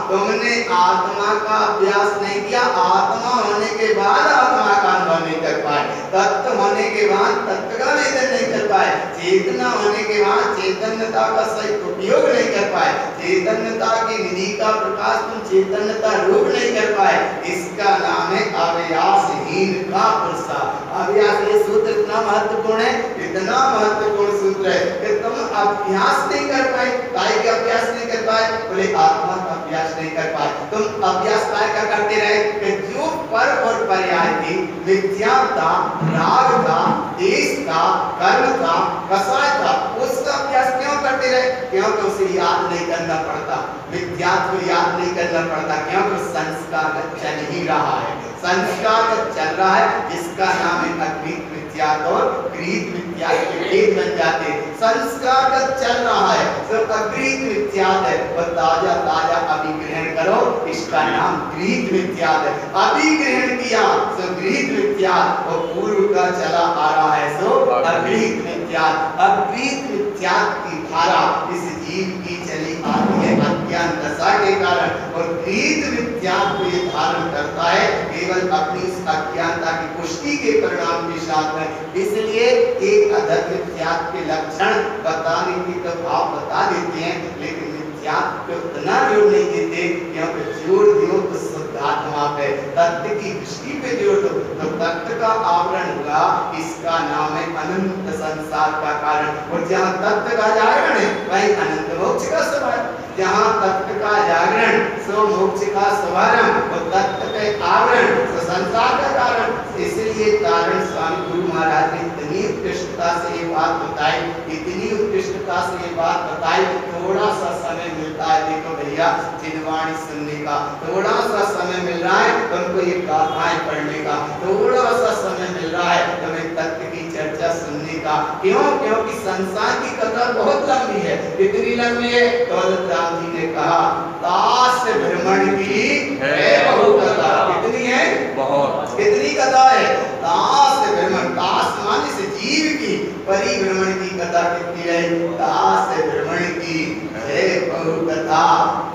तुमने आत्मा का अभ्यास नहीं किया, आत्मा होने के बाद आत्मा का अनुभव नहीं कर पाए, तत्व होने के बाद तत्व का वेदन नहीं कर पाए, चेतना होने के बाद चैतन्यता का सही उपयोग नहीं कर पाए, चैतन्यता की निधि का प्रकाश तुम चैतन्यता रूप नहीं कर पाए, इसका नाम है अभ्यासहीन का पुरुषा। अभ्यास, ये सूत्र इतना महत्वपूर्ण है, इतना महत्वपूर्ण सूत्र है कि तुम अभ्यास नहीं कर पाए। काय का अभ्यास नहीं कर पाए? बोले आत्मा का अभ्यास नहीं कर पाए। तुम अभ्यास काय का करते रहे कि जो पर और पर्याय की विद्या था, राग था, देश था, कर्म था, कसाय था, उसका अभ्यास क्यों करते रहे? क्योंकि उसे याद नहीं करना पड़ता, विद्या को याद नहीं करना पड़ता, क्योंकि संस्कार चल ही रहा है, संस्कार चल रहा है, जिसका नाम है अकृत विद्या और कृत विद्या के भेद बन जाते। संस्कार चल रहा है, सब अकृत विद्या है, और ताजा ताजा अभिग्रहण करो, इसका नाम कृत विद्या है। अभिग्रहण किया सो कृत विद्या, और पूर्व का चला आ रहा है सो अकृत विद्या। अकृत विद्या की धारा इस जीव की चली आती है अज्ञान दशा के कारण, और कृत विद्या को ये धारण करता है केवल अपनी इस अज्ञानता की पुष्टि के परिणाम के साथ में। इसलिए एक अधर्म विद्या के लक्षण बताने की तो भाव बता देते हैं, लेकिन विद्या को उतना जोड़ नहीं देते, क्योंकि जोड़ दियो तो शुद्धात्मा पे, तत्व की दृष्टि पे जोड़ दो तो तत्व का आवरण हुआ, इसका नाम है अनंत संसार का कारण। और जहाँ तत्व का जागरण है वहीं अनंत मोक्ष का सवाल, जहाँ तत्व का जागरण सो मोक्ष का शुभारंभ, और तत्व के आवरण सो संसार का कारण। इसलिए कारण स्वामी गुरु महाराज ने इतनी उत्कृष्टता से ये बात बताई, इतनी उत्कृष्टता से ये बात बताई। थोड़ा सा समय मिलता है, देखो भैया चिन्हवाणी सुनने का थोड़ा सा समय मिल रहा है, तुमको ये गाथाएं पढ़ने का थोड़ा सा समय मिल रहा है, तुम्हें तत्व की चर्चा सुनने का। क्यों? क्योंकि संसार की कथा बहुत लंबी है। कितनी लंबी है? दौलत राम जी ने कहा दास भ्रमण की है बहु कथा। कितनी है? बहुत। कितनी कथा है? दास भ्रमण, दास माने से जीव की, परिभ्रमण की कथा कितनी है? दास भ्रमण की है बहु कथा,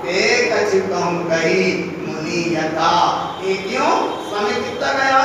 के कछु कहूं कही मुनि यथा। ये क्यों? समय कितना गया?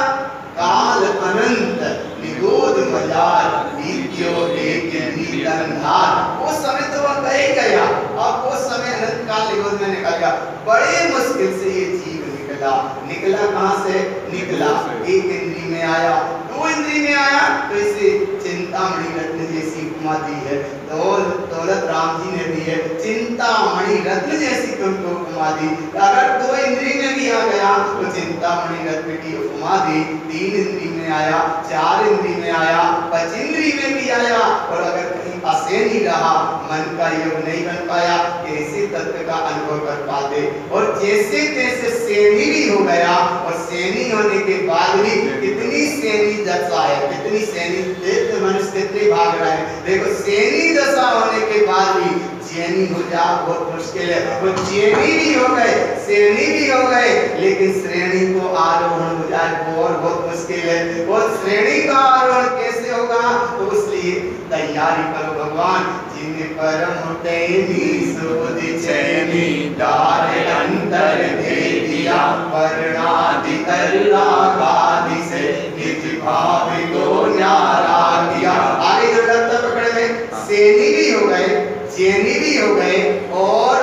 काल अनंत निगोद मजार नीत्यो एक नीतंधार। वो समय तो वह गए गया, अब वो समय अनंत काल निगोद में निकल गया। बड़े मुश्किल से ये जीव निकला। निकला कहाँ से? निकला एक इंद्री में आया, दो इंद्री में आया, तो इसे चिंतामणि रत्न जैसी उपमा दी है, दौलत राम जी ने दी है, चिंतामणि रत्न जैसी तुमको उपमा दी। अगर दो इंद्री में भी आ गया तो चिंतामणि रत्न की उपमा दी, तीन इंद्री में आया, चार इंद्री में आया, पांच इंद्री में भी आया, और अगर कहीं असेन ही रहा, मन का योग नहीं बन पाया, कैसे तत्व का अनुभव कर पाते। और जैसे तैसे सेनी भी हो गया, और सेनी होने के बाद भी कितनी सेनी दशा है, कितनी सेनी मनुष्य कितने भाग रहे हैं। देखो सेनी दशा होने के बाद भी चैनी हो जा बहुत मुश्किल है। वो चैनी भी हो गए, श्रेणी भी हो गए, लेकिन श्रेणी को आरोहण हो जाए वो और बहुत मुश्किल है। वो श्रेणी का आरोहण कैसे होगा? तो इसलिए तैयारी करो भगवान। जिन्हें परम तैनी सुध चैनी दार अंतर दे दिया, वर्णादि तल्लागादि से निज भाव को न्यारा किया। आगे जो डरता पकड़ में सेनी भी हो गए, जैनी भी हो गए, और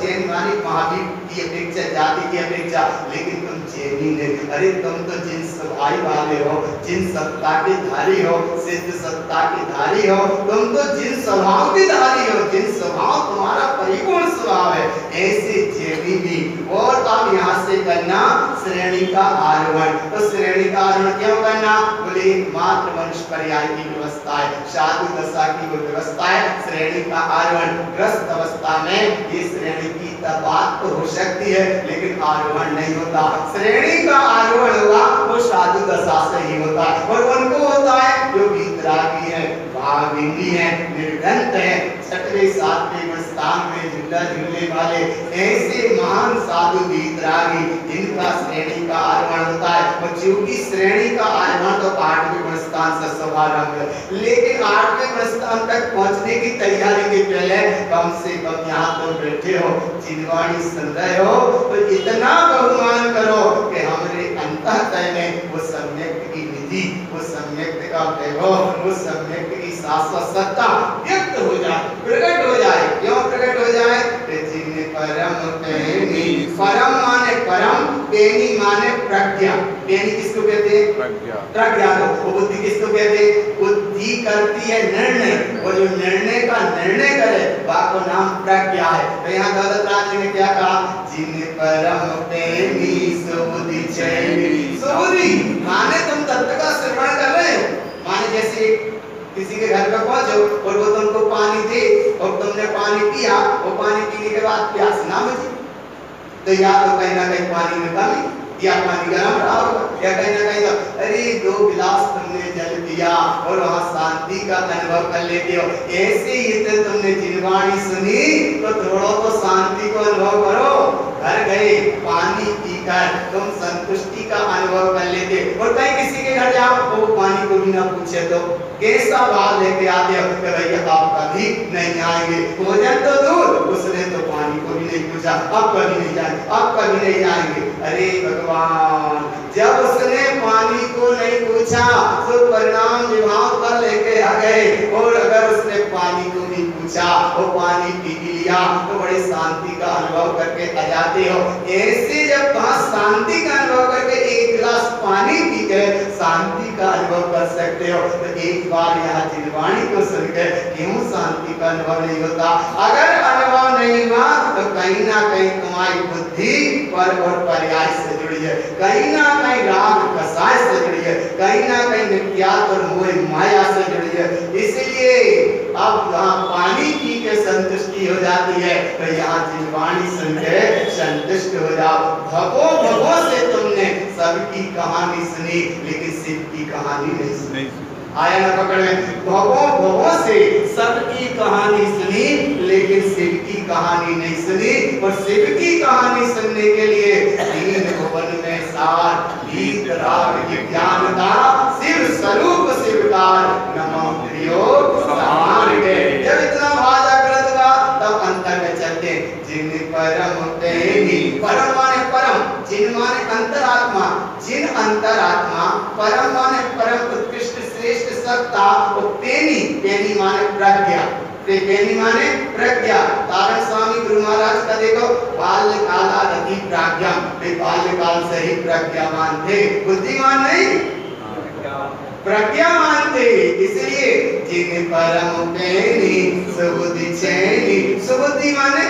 जैन मानी महावीर की अपेक्षा, जाति की अपेक्षा, लेकिन तुम जैनी ने, अरे तुम तो जिन स्वभाव वाले हो, जिन सत्ता के धारी हो, सिद्ध सत्ता के धारी हो, तुम तो जिन स्वभाव के धारी हो, जिन स्वभाव तुम्हारा परिपूर्ण स्वभाव है, ऐसे जैनी भी। और अब यहाँ से करना श्रेणी का आरोहण। तो श्रेणी का आरोहण क्यों करना? बोले एकमात्र वंश पर्याय की व्यवस्था है, साधु दशा की वो व्यवस्था है। श्रेणी का आरोहण ग्रस्त अवस्था में ये श्रेणी की बात तो हो सकती है, लेकिन आरोहण नहीं होता। श्रेणी का आरोहण होगा वो साधु दशा से ही होता है, और उनको होता है जो वीतरागी है, भाविनी है, निर्गंत है, छठवें सातवें स्थान में झूला झूलने वाले ऐसे महान साधु वीतरागी, जिनका श्रेणी का आरोहण होता है। और क्योंकि श्रेणी का आरोहण तो 8वें स्थान से शुभारंभ है, लेकिन 8वें स्थान तक पहुंचने की तैयारी के पहले कम से कम यहाँ तो बैठे हो, चिन्हवाणी सुन रहे हो, तो इतना बहुमान करो कि हमारे अंतःकरण में वो सम्यक की निधि सम्यक्त का वैभव, उस सम्यक्त की शाश्वत सत्ता व्यक्त हो जाए, प्रकट हो जाए। क्यों प्रकट हो जाए? जिन परम पैनी, परम माने परम, पैनी माने प्रज्ञा। पैनी किसको कहते हैं? प्रज्ञा को। बुद्धि किसको कहते हैं? बुद्धि करती है निर्णय, और जो निर्णय का निर्णय करे वाको नाम प्रज्ञा है। तो यहाँ दौलत राज ने क्या कहा? जिन परम पैनी सुबुद्धि चैनी। सुबुद्धि माने तुम तत्व का श्रवण कर रहे हो, माने जैसे किसी के घर पर पहुंचो और वो तुमको पानी दे और तुमने पानी पिया, वो पानी पीने के बाद प्यास ना बुझी, तो या तो कहीं ना कहीं पानी में कमी, या पानी गर्म रहा होगा, या कहीं ना कहीं तो अरे 2 गिलास तुमने जल पिया और वहां शांति का अनुभव कर लेते हो। ऐसे ही तो तुमने जिनवाणी सुनी तो थोड़ा तो शांति को अनुभव करो। घर गए पानी पीकर तुम संतुष्टि का अनुभव कर लेते, और कहीं किसी के घर जाओ वो पानी को भी ना पूछे तो कैसा भाव लेके आते हो कि भैया आप कभी नहीं आएंगे। भोजन तो दूर, उसने तो पानी को भी नहीं पूछा, अब कभी नहीं जाएंगे, अब कभी नहीं आएंगे। अरे भगवान, जब उसने पानी को नहीं पूछा तो परिणाम विभाग पर लेके आ गए, और अगर उसने पानी को भी पूछा वो पानी पी लिया तो बड़ी शांति का अनुभव करके आ जाते हो। ऐसे जब वहां शांति का अनुभव करके 1 गिलास पानी पी के शांति का अनुभव कर सकते हो, तो एक बार यहाँ जिनवाणी को सुनकर क्यों शांति का अनुभव नहीं होता? अगर अनुभव नहीं हुआ तो कहीं ना कहीं तुम्हारी बुद्धि पर और पर्याय से जुड़ी है, कहीं ना कहीं राग कसाय से जुड़ी है, कहीं ना कहीं मिथ्यात्व और मोह माया से जुड़ी है। इसलिए अब यहाँ पानी पी के संतुष्टि हो जाती है, तो यहाँ जिनवाणी सुनकर संतुष्ट हो जाओ। भगो भगो से तुमने सबकी कहानी सुनी, लेकिन शिव की कहानी नहीं सुनी। आया ना पकड़ में? भगो भगो से सबकी कहानी सुनी, लेकिन शिव की कहानी नहीं सुनी। और शिव की कहानी सुनने के लिए 3 भुवन में सार गीत राग ज्ञान का शिव स्वरूप शिवकार नमो प्रियो समान के। जब इतना भाव जागृत हुआ तब अंतर में चलते जिन परम पैनी, परम माने परम, जिन माने अंतरात्मा, जिन अंतरात्मा, परम माने परम उत्कृष्ट श्रेष्ठ सत्ता, और पैनी, पैनी माने प्रज्ञा, पैनी माने प्रज्ञा। तारण स्वामी गुरु महाराज का देखो, बाल्य कालादि प्रज्ञा, वे बाल्य काल से ही प्रज्ञावान थे, बुद्धिमान नहीं, प्रज्ञावान थे। इसलिए जिन परम पैनी सुबुद्धि चैनी। सुबुद्धि माने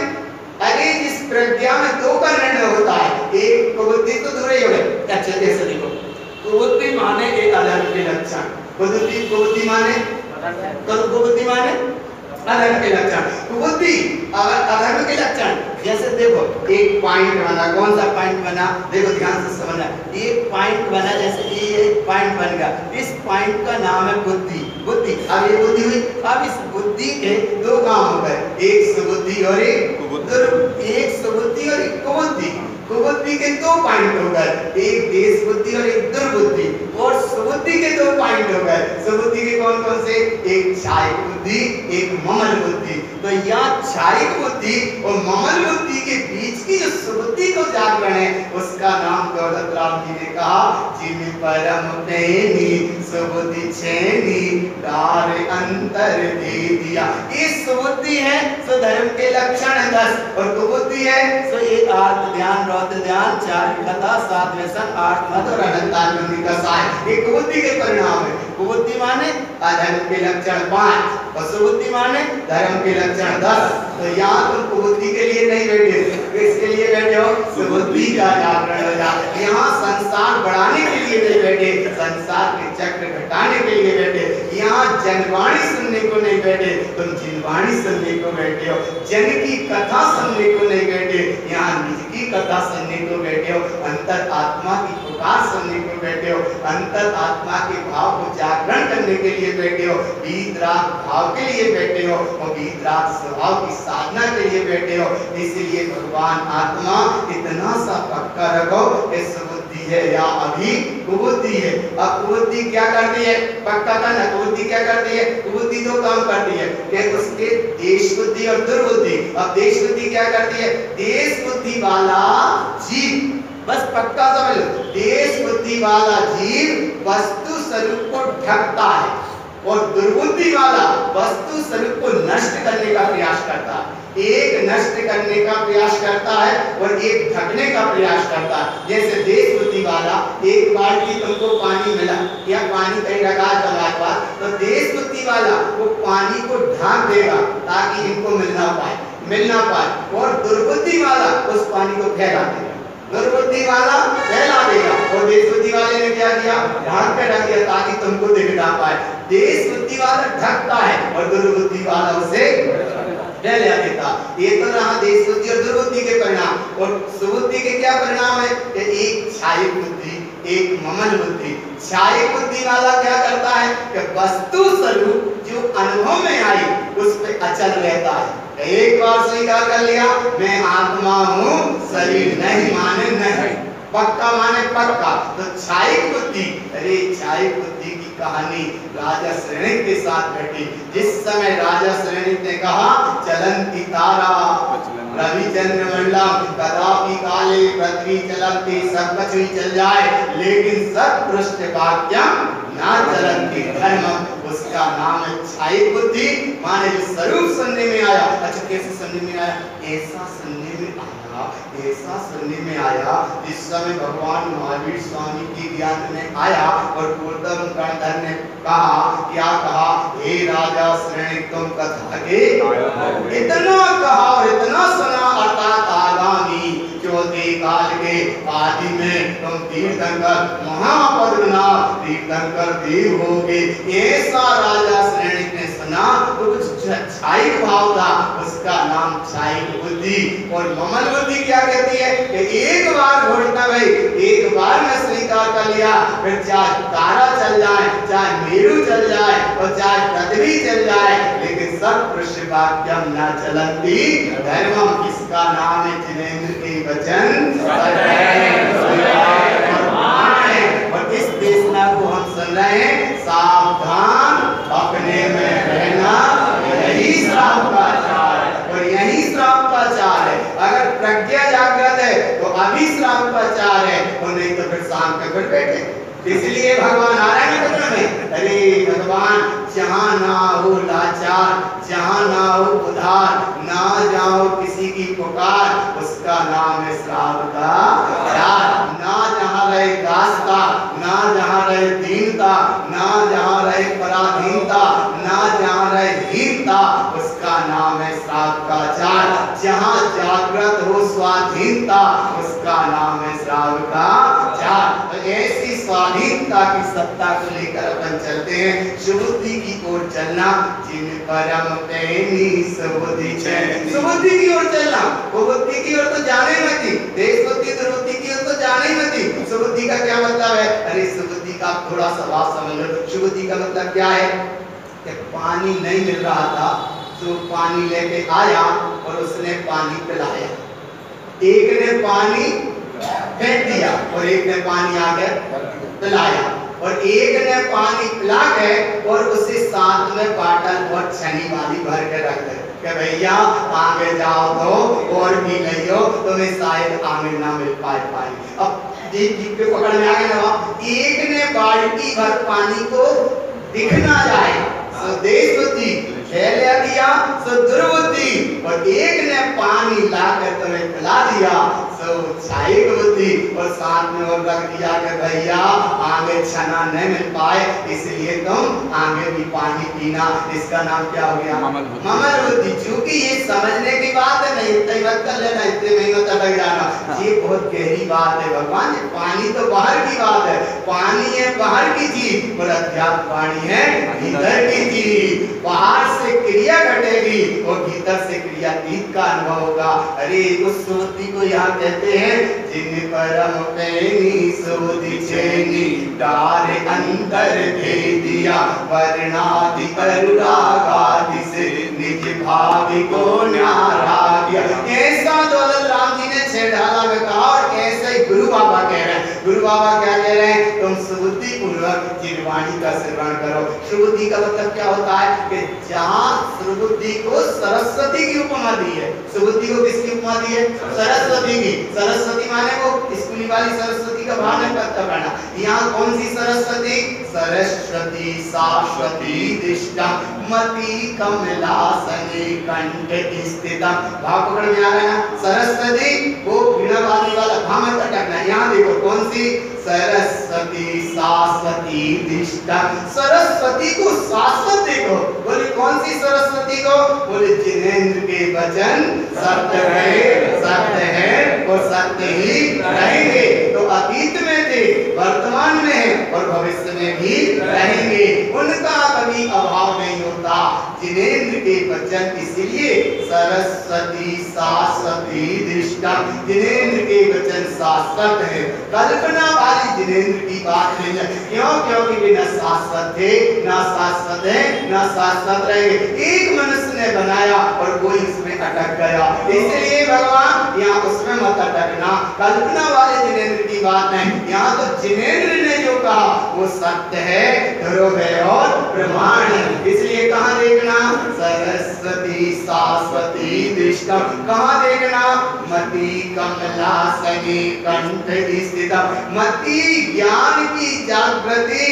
अरे जिस प्रज्ञा में 2 का निर्णय होता है, एक कुबुद्धि तो दूर ही हो गए। अच्छे जैसे देखो, कुबुद्धि माने एक अधर्म के लक्षण, कुबुद्धि माने कुबुद्धि माने अधर्म के लक्षण, कुबुद्धि अधर्म के लक्षण। जैसे देखो एक पॉइंट बना, कौन सा पॉइंट बना? देखो ध्यान से समझना, एक पॉइंट बना, जैसे ये एक पॉइंट बन गया, इस पॉइंट का नाम है बुद्धि। बुद्धि, अब ये बुद्धि हुई, अब इस बुद्धि के 2 काम हो गए, एक सुबुद्धि और एक सुबुद्धि और एक कुबुद्धि। कुबुद्धि के 2 पॉइंट हो गए, एक देश बुद्धि और एक दुर्बुद्धि। और सुबुद्धि के 2 पॉइंट हो गए। सुबुद्धि के कौन कौन से? एक क्षायिक बुद्धि, एक ममल बुद्धि। तो यहाँ क्षायिक बुद्धि और ममल बुद्धि के बीच की जो सुबुद्धि को जागरण है, उसका नाम दौलत राम जी ने कहा जिन परम पैनी सुबुद्धि चैनी दार अंतर दे दिया। ये सुबुद्धि है सो धर्म के लक्षण 10, और कुबुद्धि है सो ये आत्म ध्यान, रौद्र ध्यान, 4 कथा, 7 व्यसन, 8 मत और अनंतानंदी का साय। ये कुबुद्धि के परिणाम है। कुबुद्धि माने अधर्म के लक्षण 5, और सुबुद्धि माने धर्म के लक्षण 10। तो यहाँ तुम कुबुद्धि के लिए नहीं बैठे, किसके लिए बैठे हो? सुबुद्धि का जागरण हो जाए। यहाँ संसार बढ़ाने के लिए नहीं बैठे, संसार के चक्र घटाने के लिए बैठे। यहाँ जनवाणी सुनने को नहीं बैठे, तुम जिनवाणी सुनने को बैठे हो। जन की कथा सुनने को नहीं बैठे, यहाँ निज की कथा सुनने को बैठे हो। अंतर आत्मा की पुकार सुनने को बैठे हो, अंतर आत्मा के भाव को जागरण करने के लिए बैठे हो, वीतराग भाव के लिए बैठे हो, और वीतराग स्वभाव की साधना के लिए बैठे हो। इसलिए भगवान आत्मा इतना सा पक्का रखो, इस बुद्धि है या अभी कुबुद्धि है। अब कुबुद्धि क्या करती है? पक्का करना। कुबुद्धि क्या करती है? कुबुद्धि 2 काम करती है, कि उसके देश बुद्धि और दुर्बुद्धि। अब देश बुद्धि क्या करती है? देश बुद्धि वाला जीव, बस पक्का समझ लो, देश बुद्धि वाला जीव वस्तु स्वरूप को ढकता है, और दुर्बुद्धि वाला वस्तु स्वरूप को नष्ट करने का प्रयास करता है। एक नष्ट करने का प्रयास करता है और एक ढकने का प्रयास करता है। जैसे देश बुद्धि वाला, एक बाल्टी तुमको पानी मिला या पानी कहीं रखा है तुम्हारे पास, तो देश बुद्धि वाला वो पानी को ढांक देगा ताकि इनको मिल ना पाए, और दुर्बुद्धि वाला उस पानी को फैला देगा। दुर्बुद्धि वाला फैला देगा और देश बुद्धि वाले ने क्या किया, ढांक के रख दिया ताकि तुमको दिख ना पाए। देश बुद्धि वाला ढकता है और दुर्बुद्धि वाला उसे फैला देता। ये तो रहा देश बुद्धि और दुर्बुद्धि के परिणाम। और सुबुद्धि के क्या परिणाम है कि एक छायिक बुद्धि, एक ममल बुद्धि। छायिक बुद्धि वाला क्या करता है कि वस्तु स्वरूप जो अनुभव में आई उस पे अचल रहता है। एक बार स्वीकार कर लिया मैं आत्मा हूँ, शरीर नहीं माने नहीं, पक्का माने पक्का। तो छायिक बुद्धि, अरे छायिक बुद्धि की कहानी राजा श्रेणिक के साथ घटी। जिस समय राजा श्रेणिक ने कहा चलंती तारा रवि चंद्र मंडलम कदापि काले पृथ्वी चलंती, सब कुछ भी चल जाए लेकिन सत्पृष्ठ वाक्यम ना चलंती धर्मम, उसका नाम है छायिक बुद्धि। माने जो स्वरूप सुनने में आया। अच्छा कैसे सुनने में आया? ऐसा सुनने में आया जिस समय भगवान महावीर स्वामी के ज्ञान में आया और गौतम गणधर ने कहा, क्या कहा, हे राजा श्रेणी तुम कथा के इतना कहा और इतना सुना, अर्थात आगामी चौथे काल के आदि में तुम तीर्थंकर महापद्मनाभ तीर्थंकर देव होगे। ऐसा राजा श्रेणी ने सुना तो कुछ छायिक भाव था, उसका नाम छायिक बुद्धि। और ममल बुद्धि क्या कहती है कि एक बार घोषणा भाई, एक बार में स्वीकार कर लिया, फिर चाहे तारा चल जाए, चाहे मेरू चल जाए और चाहे पृथ्वी चल जाए, लेकिन सब वाक्यम न चलती धर्मम, इसका नाम है जिनेंद्र के वचन और इस देशना को हम सुन रहे हैं। सावधान अपने में रहना, यही श्राप का चाल है और यही श्राप का चाल है। अगर प्रज्ञा जागृत है तो अभी श्राप का चाल है, और नहीं तो फिर शाम के फिर बैठे। इसलिए भगवान आ रहे हैं वचन में, अरे भगवान जहाँ ना हो लाचार, जहाँ ना हो उधार, ना जाओ किसी की पुकार, उसका नाम है श्राप का चाल। ना जहाँ रहे दासता, ना जहाँ रहे दीनता, ना जहाँ रहे पराधीनता, ना जहाँ रहे हीनता, उसका नाम है श्राप का चाल। जहाँ जागृत हो स्वाधीनता, उसका नाम है श्राप का चाल। तो ऐसी स्वाधीनता की सत्ता को लेकर अपन चलते हैं। सुबुद्धि की ओर चलना, जिन परम प्रेमी सुबुद्धि है, सुबुद्धि की ओर चलना। वो बुद्धि की ओर तो जाने ही मत, देश बुद्धि दुर्बुद्धि की ओर तो जाने ही मत। सुबुद्धि का क्या मतलब है? अरे सुबुद्धि का थोड़ा सा भाव समझ लो। सुबुद्धि का मतलब क्या है कि पानी नहीं मिल रहा था तो पानी लेके आया और उसने पानी पिलाया। एक ने पानी फेंक दिया और एक ने पानी आके पिलाया, और एक ने पानी पिला के और उसे साथ में बाटल और छनी वाली भर के रख दे कि भैया आगे जाओ तो और भी लियो, तुम्हें शायद आगे ना मिल पाए पानी। अब एक जीप पे पकड़ में आ गए ना, एक ने बाल्टी भर पानी को दिख ना जाए तो देश बुद्धि, फैला दिया तो दुर्बुद्धि, और एक ने पानी लाकर तुम्हें पिला दिया तो छायिक बुद्धि, और साथ में और रख दिया कि भैया आगे छना नहीं मिल पाए इसलिए तुम आगे भी पानी पीना। इसका नाम क्या हो गया? ममल बुद्धि। चूंकि ये समझने की बात है, नहीं इतना ही मत कर लेना, इतने मेहनत लग जाना, ये बहुत गहरी बात है भगवान। पानी तो बाहर की बात है, पानी है बाहर की चीज और अध्यात्म पानी है भीतर की चीज। बाहर से क्रिया घटेगी और भीतर से क्रियातीत का अनुभव होगा। अरे उस सुबुद्धि को यहाँ कहते हैं जिन परम प्रेमी सुबुद्धि छेनी, डारे अंतर भेदिया वर्णादि अनुरागादि से निज भावी को न्यारा दिया। ऐसा दौलत राम जी ने छह ढाला में कहा, और ऐसे ही गुरु बाबा कह रहे हैं। गुरु बाबा क्या कह रहे हैं? तुम सुबुद्धि पूर्वक जिनवाणी का श्रवण करो। सुबुद्धि का मतलब क्या होता है कि जहाँ सुबुद्धि को सरस्वती की उपमा दी है। सुबुद्धि को किसकी उपमा दी है? सरस्वती की। सरस्वती माने वो स्कूली वाली सरस्वती का भाव में तत्व करना। यहाँ कौन सी सरस्वती? सरस्वती शाश्वती दिष्टा मति कमलासने कंठ स्थिता। भाव पकड़ में आ रहा है ना? सरस्वती वो वीणावादी वाला भाव में तटकना। यहाँ देखो कौन सी? सरस्वती शाश्वती दिष्टा। सरस्वती को शाश्वत देखो। बोले कौन सी सरस्वती को? बोले जिनेंद्र के वचन सत्य है और सत्य ही रहेंगे। तो अतीत में थे, वर्तमान में है और भविष्य में भी रहेंगे। उनका कभी अभाव नहीं होता। जिनेंद्र के वचन इसलिए सरस्वती शाश्वती दिष्टा। जिनेंद्र के वचन शाश्वत है, कल्पना वाली जिनेंद्र की बात नहीं है। क्यों? क्योंकि वे न शाश्वत थे, न शाश्वत है, न शाश्वत रहेंगे। एक मनुष्य ने बनाया और कोई उसमें अटक गया, इसलिए भगवान यहाँ उसमें मत अटकना। कल्पना वाले जिनेंद्र की बात नहीं, यहाँ तो जिनेंद्र ने जो कहा वो सत्य है, ध्रुव है और प्रमाण है। इसलिए कहाँ देखना? सरस्वती शाश्वती दिष्टा। कहाँ देखना? मति कमलासने कंठ स्थिता। मति ज्ञान की जागृति,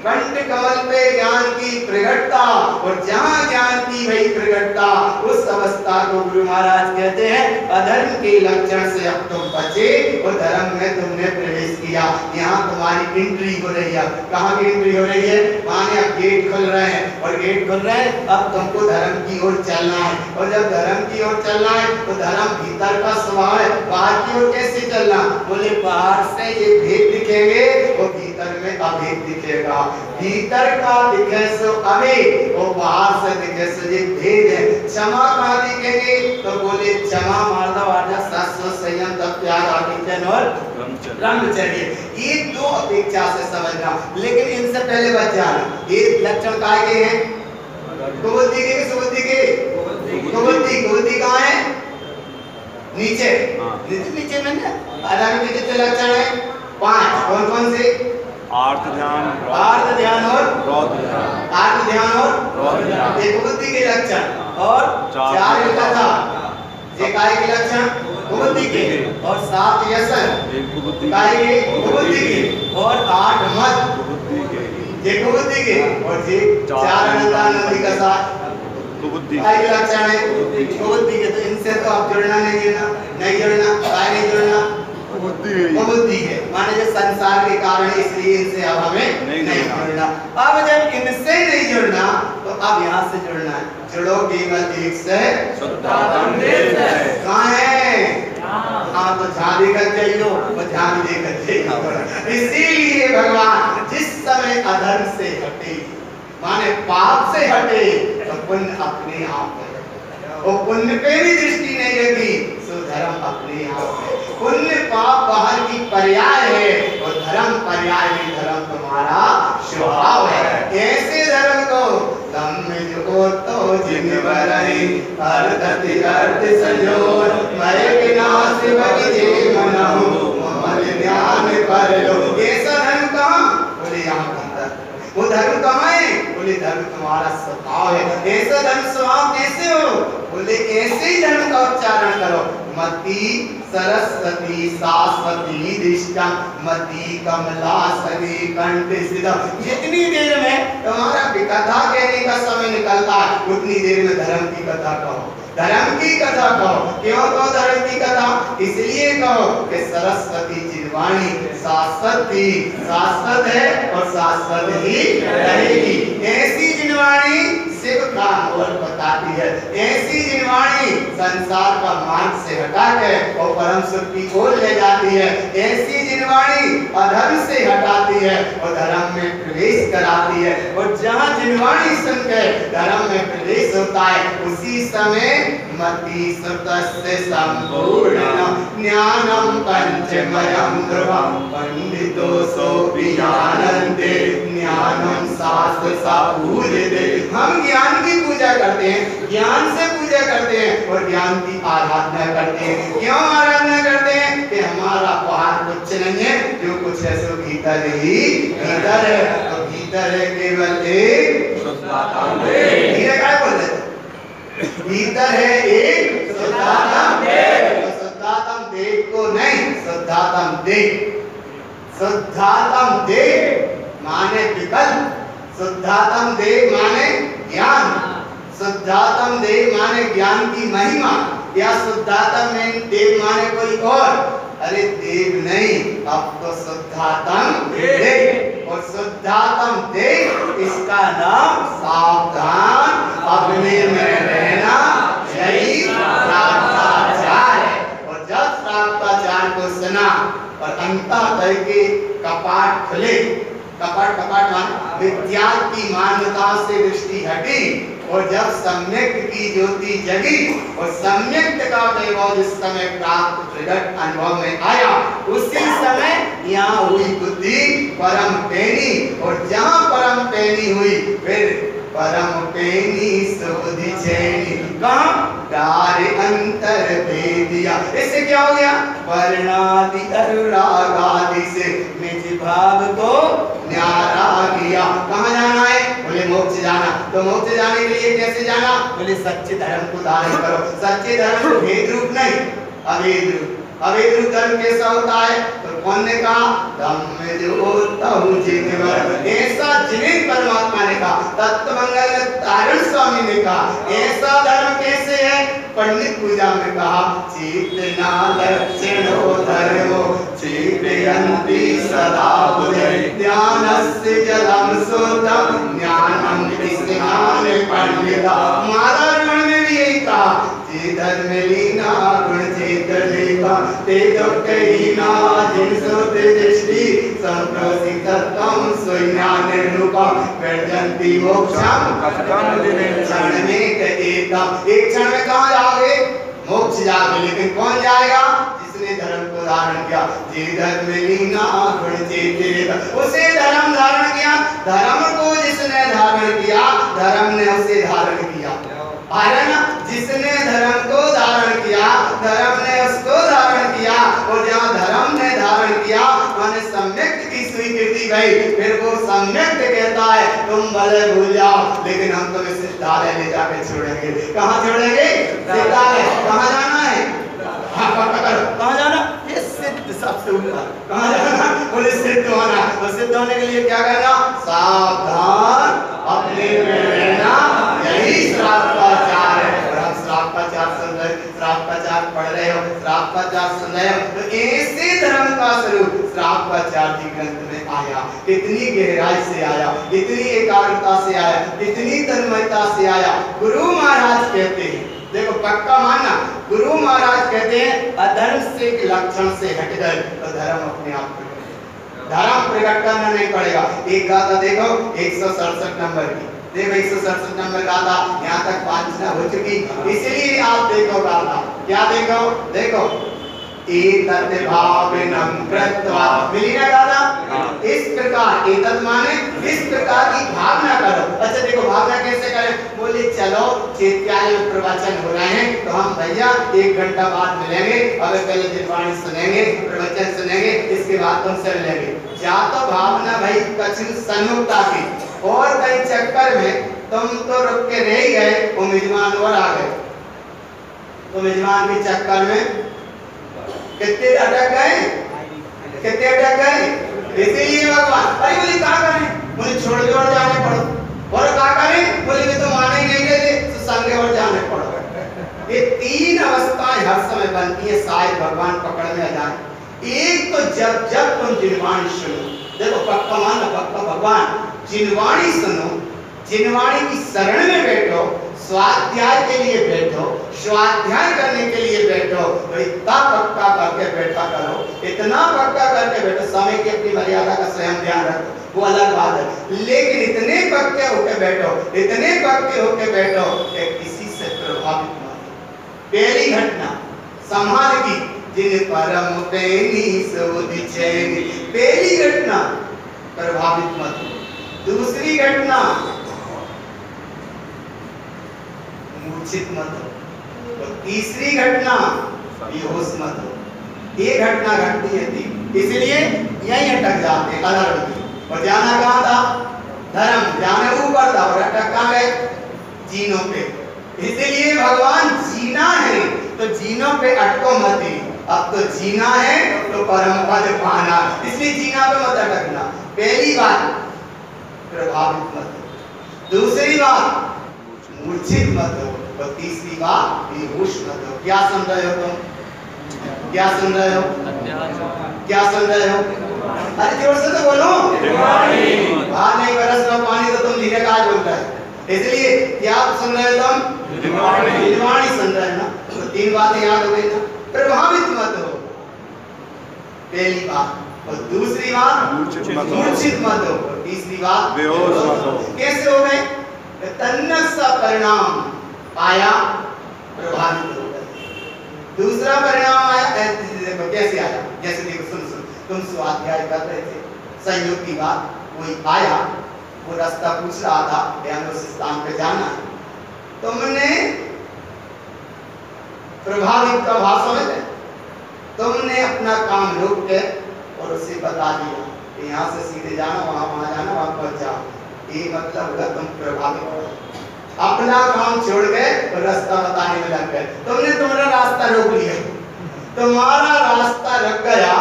कंठ कमल पे ज्ञान की प्रगटता, और जहाँ ज्ञान की वही प्रगटता उस अवस्था को गुरु महाराज कहते हैं अधर्म के लक्षण से अब तुम बचे और धर्म में तुमने प्रवेश किया। यहाँ तुम्हारी एंट्री हो रही है। कहाँ की एंट्री हो रही है? माने अब गेट खुल रहे हैं और गेट खुल रहे हैं, अब तुमको धर्म की ओर चलना है। और जब धर्म की ओर चलना है तो धर्म भीतर का स्वभाव है, बाहर की ओर कैसे चलना? बोले बाहर से ये भेद दिखेंगे और भीतर में अभेद दिखेगा। भीतर का दिखे सो अभेद और बाहर से दिखे सो ये भेद है। क्षमा कहाँ दिखेंगे? तो बोले क्षमा मार्दव आर्जा सत्य संयम तप त्याग आदित्यन और ब्रह्मचर्य। ये दो अपेक्षा से समझना, लेकिन इनसे पहले बच जाना। ये लक्षण काय के हैं? कुबुद्धि के, सुबुद्धि के? कुबुद्धि कहाँ है? नीचे। नीचे में ना आधार के कितने लक्षण है? 5। कौन कौन से? आर्त ध्यान और रौद्र ध्यान। आर्त ध्यान और ये कुबुद्धि के लक्षण, और 4 कथा ये काय के लक्षण? कुबुद्धि के, और 7 व्यसन काय के? कुबुद्धि के, और 8 मत ये कुबुद्धि के, और ये 4 अनंतानंदी का साथ कुबुद्धि काय के लक्षण है? कुबुद्धि के। तो इनसे तो आप जुड़ना नहीं जुड़ना, नहीं जुड़ना, काय नहीं जुड़ना? कुबुद्धि है। माने जो संसार के कारण, इसलिए इनसे अब हमें नहीं जुड़ना। अब जब इनसे नहीं जुड़ना तो अब यहाँ से जुड़ना है। जुड़ो केवल एक से कहाँ है? हाँ, तो जहाँ देखकर चाहिए वो जहाँ भी देखकर चाहिए। इसीलिए भगवान जिस समय अधर्म से हटे, माने पाप से हटे, तो पुण्य अपने आप है। वो पुण्य पे भी दृष्टि नहीं रखी, सो धर्म अपने आप है। पुण्य पाप बाहर की पर्याय है और धर्म पर्याय में धर्म तुम्हारा स्वभाव है। ऐसे धर्म को जो तो जिन बरई अर्धति अर्थ संजोर मरे विनाश बगिजे मनहु मल ध्यान कर लो। ऐसा धर्म कहाँ? बोले यहाँ भीतर। वो धर्म कहाँ है? बोले धर्म तुम्हारा स्वभाव है। ऐसा धर्म स्वभाव कैसे हो? बोले ऐसे ही धर्म का उच्चारण करो। मति सरस्वती शाश्वती दिष्टा मति कमलासने कंठ स्थिता। जितनी देर में तुम्हारा कथा कहने का समय निकलता है उतनी देर में धर्म की कथा कहो, धर्म की कथा कहो। क्यों कहो धर्म की कथा? इसलिए कहो कि सरस्वती जिनवाणी शाश्वत थी, शाश्वत है और शाश्वत ही रहेगी। ऐसी जिनवाणी शिव का मोल बताती है। ऐसी जिनवाणी संसार का मार्ग से हटा के और परम सुख की ओर ले जाती है। ऐसी जिनवाणी अधर्म से हटाती है और धर्म में प्रवेश कराती है। और जहाँ जिनवाणी सुनकर धर्म में प्रवेश होता है उसी समय मति सुतस्य संपूर्ण ज्ञानम पंचमयम् ध्रुवम् पंडितोऽसोऽपि जानन्ते ज्ञानम शास्त्र सा पूज्यते। हम ज्ञान की पूजा करते हैं, ज्ञान से पूजा करते हैं और ज्ञान की आराधना करते हैं। क्यों आराधना करते हैं? कि हमारा बाहर कुछ नहीं है, जो कुछ है सो भीतर ही भीतर है। तो भीतर है केवल एक शुद्धात्म देव। क्या बोल रहे? भीतर है एक शुद्धात्म देव। शुद्धात्म देव को नहीं, शुद्धात्म देव शुद्धातम देव माने विकल्प, शुद्धातम देव माने ज्ञान, शुद्धातम देव माने ज्ञान की महिमा, या शुद्धातम देव माने कोई और? अरे देव नहीं, अब तो शुद्धातम देव। और शुद्धातम देव इसका नाम सावधान अपने में रहना यही श्रावकाचार है। और जब श्रावकाचार को सुना और अंतः के कपाट खुले, कपाट माने विद्या की मान्यता से दृष्टि हटी, और जब सम्यक की ज्योति जगी और सम्यक का वैभव जिस समय प्राप्त प्रकट अनुभव में आया, उसी समय यहाँ हुई बुद्धि परम पैनी, और जहाँ परम पैनी हुई फिर परम पैनी सुबुद्धि चैनी। कहाँ? डार अंतर भेदिया। इससे क्या हो गया? वर्णादि अनुराग आदि से निज भाव को न्यारा किया। कहाँ जाना है? बोले मोक्ष जाना। तो मोक्ष जाने के लिए कैसे जाना? बोले सच्चे धर्म को धारण करो। सच्चे धर्म को भेद रूप नहीं, अभेद रूप। अभेद रूप धर्म कैसा होता है? तो कौन ने कहा? धम्म जो तहु जिनवर, ऐसा जिन्हें परमात्मा ने कहा। तत्वमंगल तारण स्वामी ने कहा ऐसा धर्म कैसे है? पंडित पूजा में कहा चेतना लक्षणो धर्मो चेतयन्ति सदा बुधे ज्ञानस्य जलम सोतम ज्ञानम स्नान पंडिता। महाराज में भी यही कहा जे धर्म लीना गुण चेतन लेखा ते दुःखहीना जिन सोते दृष्टि संप्रसिद्धतम स्वज्ञान रूपा वर्जन्ति मोक्षम क्षण में कहेता। एक क्षण में कहाँ जाओगे? मोक्ष जाओगे। लेकिन कौन जाएगा? जिसने धर्म को धारण किया। जे धर्म लीना गुण चेतन, उसे धर्म धारण किया। धर्म को जिसने धारण किया, धर्म ने उसे धारण किया। है ना? जिसने धर्म को धारण किया, धर्म ने उसको धारण किया। और जहाँ धर्म ने धारण किया माने सम्यक की स्वीकृति गई, फिर वो सम्यक कहता है तुम भले भूल जाओ लेकिन हम तुम्हें सिद्धालय ले जाके छोड़ेंगे। कहाँ छोड़ेंगे? सिद्धालय। कहाँ जाना है? हाँ कहाँ जाना? ये सिद्ध सबसे ऊपर। कहाँ जाना? बोले सिद्ध होना। तो सिद्ध होने के लिए क्या करना? सावधान अपने में रहना, यही श्रावकाचार है। और हम श्रावकाचार सुन रहे, श्रावकाचार पढ़ रहे हो, श्रावकाचार सुन रहे हो, तो ऐसे धर्म का स्वरूप श्रावकाचार जी ग्रंथ में आया। इतनी गहराई से आया, इतनी एकाग्रता से आया, इतनी तन्मयता से आया। गुरु महाराज कहते हैं, देखो पक्का मानना, गुरु महाराज कहते हैं अधर्म से लक्षण से हट गए तो धर्म अपने आप प्रकट, धर्म प्रकट करना नहीं पड़ेगा। एक गाथा देखो 167 नंबर की, देखो 167 नंबर गाथा, यहाँ तक वाचना हो चुकी, इसलिए आप देखो गाथा। क्या देखो? देखो एतत् भावनम कृत्वा, मिली ना गाथा? इस प्रकार, एतत् माने इस प्रकार की भावना करो। अच्छा देखो भावना कैसे करें? बोले चलो चैत्यायन में प्रवचन हो रहे हैं तो हम भैया 1 घंटा बाद मिलेंगे, अगर पहले निर्वाणी सुनेंगे, प्रवचन सुनेंगे, इसके बाद तुमसे मिलेंगे। या तो भावना भाई कछु सन्मुखता की, और कई चक्कर में तुम तो रुक के रह गए, वो मेजबान और आ गए, तो मेजबान के चक्कर में कितने अटक गए, कितने अटक गए। इसीलिए भगवान अरे बोले क्या करें? बोले छोड़ छोड़ जाने पड़ो। और क्या करें? बोले कि तो माने नहीं देते तो संगे और जाने पड़ो। ये 3 अवस्थाएं हर समय बनती है, शायद भगवान पकड़ में आ जाए। एक तो जब जब तुम जिनवाणी सुनो, देखो पक्का मान, पक्का भगवान जिनवाणी सुनो, जिनवाणी की शरण में बैठो, स्वाध्याय के लिए बैठो, स्वाध्याय करने के लिए बैठो, तो इतना पक्का करके बैठा करो, इतना पक्का करके बैठो। समय की अपनी मर्यादा का स्वयं ध्यान रखो, वो अलग बात है, लेकिन इतने पक्के होके बैठो, इतने पक्के होके बैठो कि किसी से प्रभावित मत हो। पहली घटना संभाल की, जिन परम पैनी सुधि चैनी, पहली घटना प्रभावित मत हो। दूसरी घटना मूर्छित मत हो, और तीसरी घटना बेहोश मत हो। ये घटना घटती है थी, इसलिए यही अटक जाते हैं अधर्म में। और जाना कहाँ था? धर्म। जाने ऊपर था और अटक कहाँ गए? जीनों पे। इसलिए भगवान जीना है तो जीनों पे अटको मत ही, अब तो जीना है तो परम पद पाना, इसलिए जीना पे मत अटकना। पहली बात प्रभावित मत हो, दूसरी बात मूर्छित मत हो, और तीसरी बात बेहोश मत हो। क्या सुन रहे हो तुम? क्या सुन रहे हो? क्या सुन रहे हो? अरे जोर से तो बोलो। बाहर नहीं बरस रहा पानी तो तुम धीरे कहा बोलता है, इसलिए क्या सुन रहे हो तुम? निर्वाणी सुन रहे हो ना। तो तीन बातें याद हो गई ना। प्रभावित मत हो पहली बात, और दूसरी बात मूर्छित मत हो, और तीसरी बात बेहोश मत हो। कैसे हो गए? तन्नक सा परिणाम आया, प्रभावित हो गए। दूसरा परिणाम आया, देखो कैसे आया, जैसे देखो सुन तुम स्वाध्याय कर रहे थे, संयोग की बात, कोई आया, वो रास्ता पूछ रहा था, हमें उस स्थान पे जाना है, तुमने प्रभावित का भाव समझे, तुमने अपना काम रोक के और उसे बता दिया कि यहाँ से सीधे जाना, वहां जाना, वहां पहुंच जाओ। ये मतलब होगा तुम प्रभावित हो, अपना काम छोड़ के और रास्ता बताने में लग गए। तुमने तुम्हारा रास्ता रोक लिया, तुम्हारा रास्ता रख गया,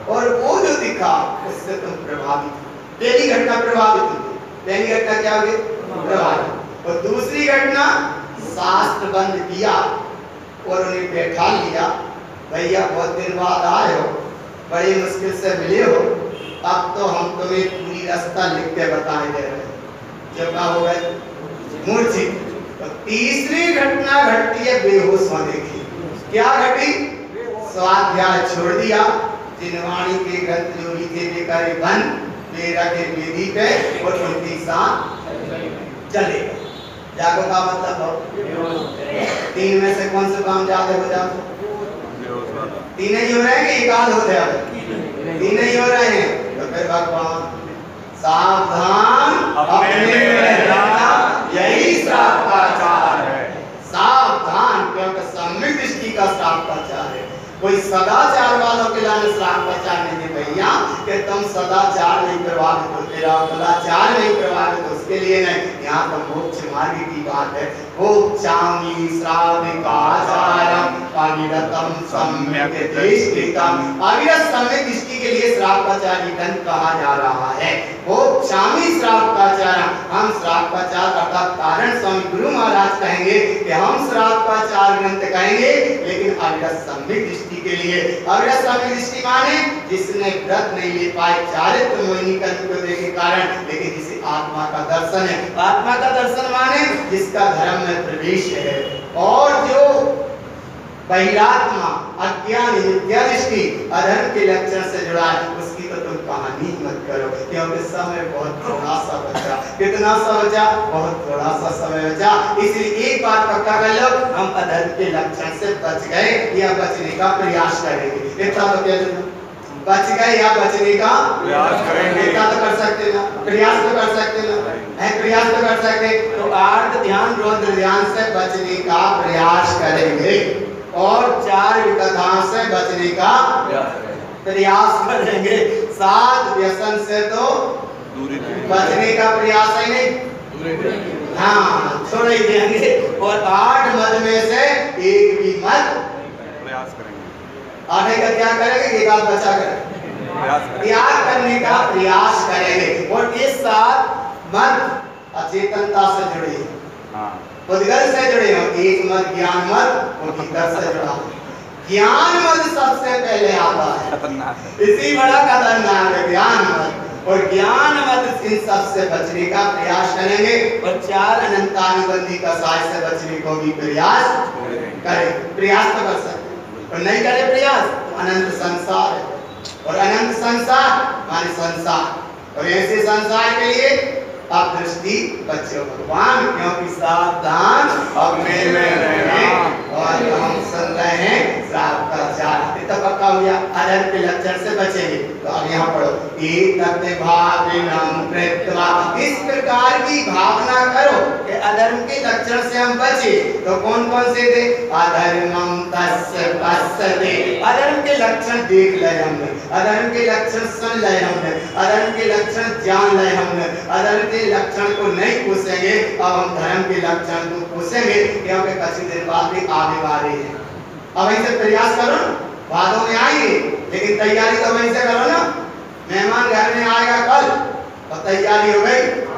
और वो जो दिखा उससे तुम प्रभावित हो। पहली घटना प्रभावित हुई, पहली घटना क्या हुई? प्रभावित। और दूसरी घटना शास्त्र बंद किया और उन्हें बैठा लिया, भैया बहुत दिन बाद आए हो, बड़ी मुश्किल से मिले हो, अब तो हम तुम्हें पूरी रास्ता लिख के बताने दे रहे हैं। जब क्या हो गए? मूर्छित। तो तीसरी घटना घटती है बेहोश होने की। क्या घटी? स्वाध्याय छोड़ दिया, जिनवाणी के ग्रंथ जो लिखे लेकर बंद मेरा के वेदी पे और उनके साथ चले गए। जागो का मतलब हो, तीन में से कौन से काम ज्यादा हो जाते? तीन ही हो रहे हैं कि एकाध हो जाए? तीन ही हो रहे हैं। तो फिर भगवान सावधान अपने में रहना, यही श्रापाचार है। सावधान, क्योंकि सम्यक दृष्टि का श्रापाचार है। कोई सदाचार वालों के लाने श्रापाचार नहीं है भैया, कि तुम सदाचार नहीं प्रभावित हो, तेरा सदाचार नहीं प्रभावित हो, उसके लिए नहीं। यहाँ तो मोक्ष मार्ग की बात है। मोक्षामि श्राविकाचारम अविरतम सम्यक दृष्टितम। अविरत सम्यक दृष्टि के लिए श्रापाचारी ग्रंथ कहा जा रहा है। मोक्षामि श्रावकाचारम, हम श्रावकाचार अर्थात कारण स्वामी गुरु महाराज कहेंगे कि हम श्रावकाचार ग्रंथ कहेंगे, लेकिन अविरत सम्यक दृष्टि के लिए। अविरत सम्यक दृष्टि माने जिसने व्रत नहीं ले पाए चारित्र मोहिनी कर्म को देखे कारण, लेकिन जिसे आत्मा का दर्शन है। आत्मा का दर्शन माने जिसका धर्म में प्रवेश है, और जो बहिरात्मा अज्ञान मिथ्या दृष्टि अधर्म के लक्षण से जुड़ा है, उसकी तो तुम कहानी मत करो, क्योंकि समय बहुत थोड़ा सा बचा। कितना सा बचा? बहुत थोड़ा सा समय बचा। इसलिए एक बात पक्का कर लो, हम अधर्म के लक्षण से बच गए या बचने का प्रयास करेंगे। इतना तो कह दो, बच गए या बचने का प्रयास करेंगे। इतना तो कर सकते ना, प्रयास तो कर सकते ना, प्रयास तो कर सकते। तो आर्त ध्यान रौद्र ध्यान से बचने का प्रयास करेंगे, और चार विकथाओं से बचने का प्रयास करेंगे। 7 व्यसन से तो बचने का प्रयास ही नहीं, हाँ छोड़ ही देंगे। और 8 मद में से एक भी मद प्रयास करेंगे। 8 का क्या करेंगे? एक आध बचा करेंगे, त्याग करने का प्रयास करेंगे। और ये 7 मद अचेतनता से जुड़े हैं, उद्गल से जुड़े हो। एक मत ज्ञान मत, वो भीतर से जुड़ा। ज्ञान मत सबसे पहले आता है, इसी बड़ा खतरनाक है ज्ञान मत। और ज्ञान मत इन सबसे बचने का प्रयास करेंगे, और 4 अनंतानुबंधी कसाय से बचने को भी प्रयास करें। प्रयास तो कर सकते, और नहीं करे प्रयास तो अनंत संसार है, और अनंत संसार माने संसार। और ऐसे संसार के लिए आप दृष्टि बच्चों भगवान, क्योंकि सावधान अपने में रहें। और हम सुन रहे हैं श्रावकाचार, ये तो पक्का हो गया। अधर्म के लक्षण से बचेंगे। तो अब यहाँ पढ़ो, इस प्रकार की भावना करो कि अधर्म के लक्षण से हम बचे। तो कौन कौन से थे? अधर्मम तस्य पश्यते, अधर्म के लक्षण देख ले हमने, अधर्म के लक्षण सुन ले हमने, अधर्म के लक्षण जान ले हमने। अधर्म के लक्षण को नहीं पूछेंगे, अब हम धर्म के लक्षण को पूछेंगे, क्योंकि कुछ दिन बाद भी आने वाले हैं। अब ऐसे प्रयास करो, भादों में आएंगे, लेकिन तैयारी तो वहीं से करो ना। मेहमान घर में आएगा कल और तैयारी हो गई,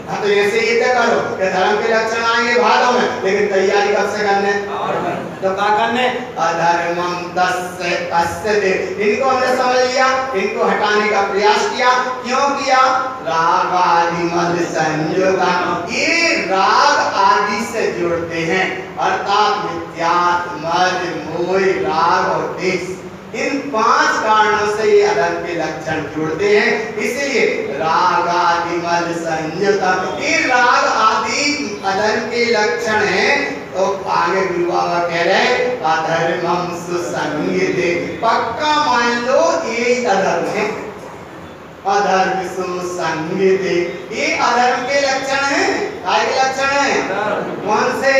हाँ तो ऐसे ही तय करो कि धर्म के लक्षण आएंगे भादों में, लेकिन तैयारी कब से करने? तो क्या करने? अधर्मम तस्य अस्यते। इनको हमने समझ लिया, इनको हटाने का प्रयास किया। क्यों किया? राग आदि मद संयोगा, ये राग आदि से जुड़ते हैं, अर्थात मिथ्यात्व, मद, मोह, राग और देश, इन 5 कारणों से ये अधर्म के लक्षण जुड़ते हैं। इसलिए राग आदि मद संयुता, ये राग आदि अधर्म के लक्षण हैं। तो आगे गुरु बाबा कह रहे अधर्मम सुसंगिते, पक्का मान लो ये अधर्म है। अधर्म सुसंगिते, ये अधर्म के लक्षण हैं। काय के लक्षण हैं? कौन से?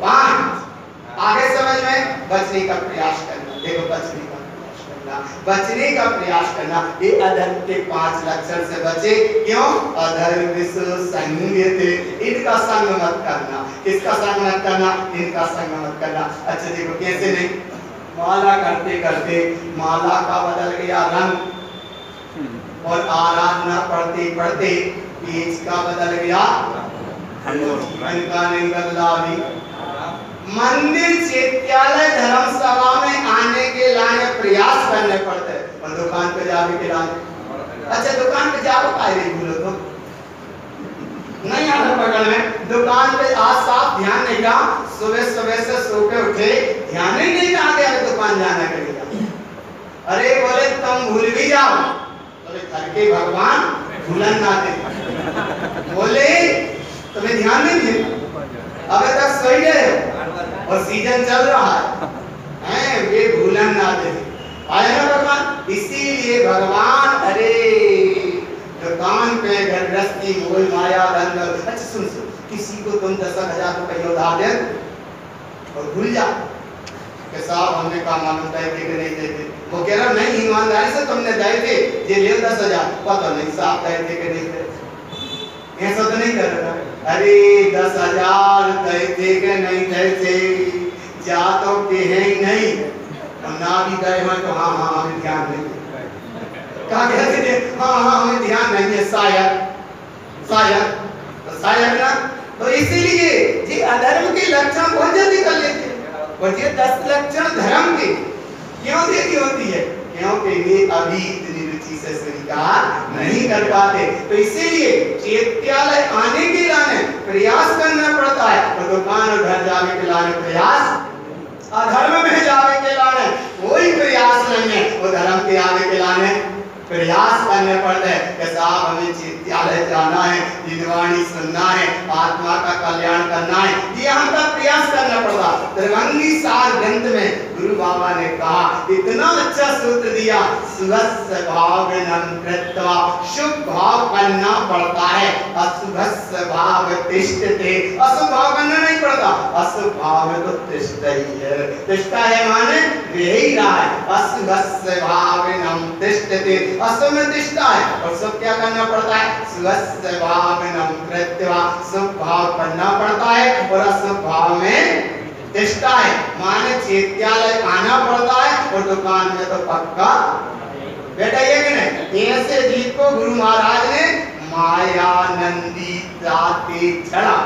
5। आगे समझ में बचने का प्रयास करना। देखो बचने का प्रयास करना, बचने का प्रयास करना, ये अधर्म के 5 लक्षण से बचे। क्यों? अधर्म सुसंगिते, इनका संग मत करना। किसका संग मत करना? इनका संग मत करना। अच्छा देखो कैसे नहीं, माला करते करते माला का बदल गया रंग, और आराधना पढ़ते पढ़ते बीज का बदल गया, इनका नहीं बदला अभी। मंदिर, चैत्यालय, धर्म सभा में आने के लाने प्रयास करने पड़ते हैं, और दुकान पे जाने के लाने। अच्छा दुकान पे जाओ काहे भूलो तो नहीं आना पकड़ में। दुकान पे आज साफ ध्यान नहीं रहा, सुबह सुबह से सो के उठे, ध्यान ही नहीं रहा कि दुकान जाना करेगा। अरे बोले तुम भूल भी जाओ, बोले करके भगवान भूलन ना दे। बोले तुम्हें ध्यान नहीं है, अबे तक सोई गए और सीजन चल रहा है, वे भूलन ना दे। आया ना भगवान? इसीलिए भगवान अरे दुकान पे गृहस्थी मोह माया धन। अच्छा सुन सुन, किसी को तुम 10,000 रुपये उधार दे और भूल जा कि साहब हमने कहा मालूम दे थे कि नहीं देते। वो कह रहा नहीं ईमानदारी से तुमने दिए थे, ये ले 10,000, पता नहीं साहब दे थे कि नहीं थे। ऐसा तो नहीं कर रहा। अरे 10,000 दे थे कि नहीं दे थे, जा तो के है ही नहीं, और ना भी गए हैं तो हाँ हाँ हमें ध्यान नहीं है। कहा कहते थे हाँ हाँ हमें ध्यान नहीं है, शायद शायद तो शायद ना। तो इसीलिए ये अधर्म के लक्षण बहुत जल्दी कर लेते हैं, और ये 10 लक्षण धर्म के क्यों देती होती है? क्योंकि वे अभी इतनी रुचि से स्वीकार नहीं कर पाते। तो इसीलिए चैत्यालय आने के लाने प्रयास करना पड़ता है, और दुकान और घर जाने के लाने प्रयास, अधर्म में जाने के लाने कोई प्रयास नहीं है, वो धर्म के आने के लाने प्रयास करने पड़ते हैं कि साहब हमें चैत्यालय जाना है, जिनवाणी सुनना है, आत्मा का कल्याण करना है, ये हमका प्रयास करना पड़ता। त्रिभंगी सार ग्रंथ में गुरु बाबा ने कहा, इतना अच्छा सूत्र दिया, सुभस्य भावनम कृत्वा, शुभ भाव करना पड़ता है, अशुभस्य भाव तिष्ठते, अशुभ भाव करना नहीं पड़ता, अशुभ भाव में तो तिष्ठा ही है। तिष्ठा है माने रह ही रहा है, अशुभस्य भावनम तिष्ठते, अशुभ में तिष्ठा है, और शुभ क्या करना पड़ता है? सुभस्य भावनम कृत्वा, शुभ भाव करना पड़ता है, और अशुभ भाव में तिष्ठा है माने चैत्यालय आना पड़ता है, और दुकान में तो पक्का बेटा ये कि नहीं। ऐसे जीव को गुरु महाराज ने मायानंदी जाते छड़ा,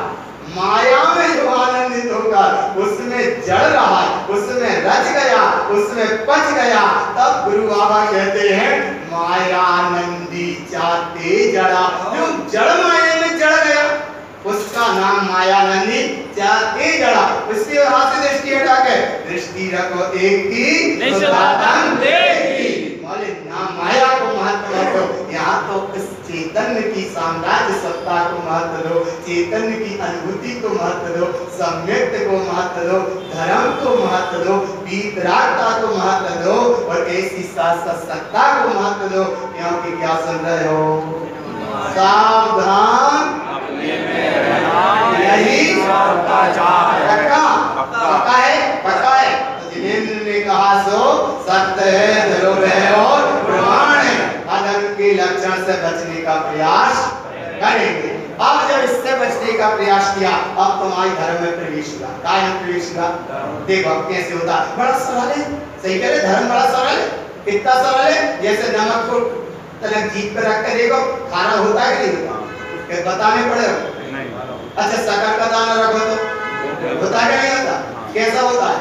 माया में जो आनंदित होकर उसमें जड़ रहा, उसमें रच गया, उसमें पच गया, तब गुरु बाबा कहते हैं मायानंदी जाते जड़ा। जो जड़ माया में जड़ गया उसका नाम मायानंदी जाते जड़ा। उसकी हाथ से दृष्टि हटा के दृष्टि रखो एक की सुधातन देखी, बोले ना माया को महत्व दो, यहाँ तो इस चैतन्य की साम्राज्य सत्ता को महत्व दो, चैतन्य की अनुभूति को महत्व दो, सम्यक्त को महत्व दो, धर्म को महत्व दो, वीतरागता को महत्व दो, और ऐसी शाश्वत सत्ता को महत्व दो। क्योंकि क्या सुन रहे हो? सावधान यही पक्का है, पक्का है। तो जिनेंद्र ने कहा सो सत्य है, ध्रुव है और प्रमाण है। अधर्म के लक्षण से बचने का प्रयास करेंगे। अब जब इससे बचने का प्रयास किया, अब तुम्हारे धर्म में प्रवेश हुआ। काय में प्रवेश हुआ? देखो कैसे होता है, बड़ा सरल है। सही कह रहे, धर्म बड़ा सरल है। कितना सरल है, जैसे नमक को तलक जीभ पे रख कर देखो, खाना होता है कि नहीं होता? बताने पड़ेगा। अच्छा शक्कर का दाना रखो तो होता है कि नहीं होता? कैसा होता है?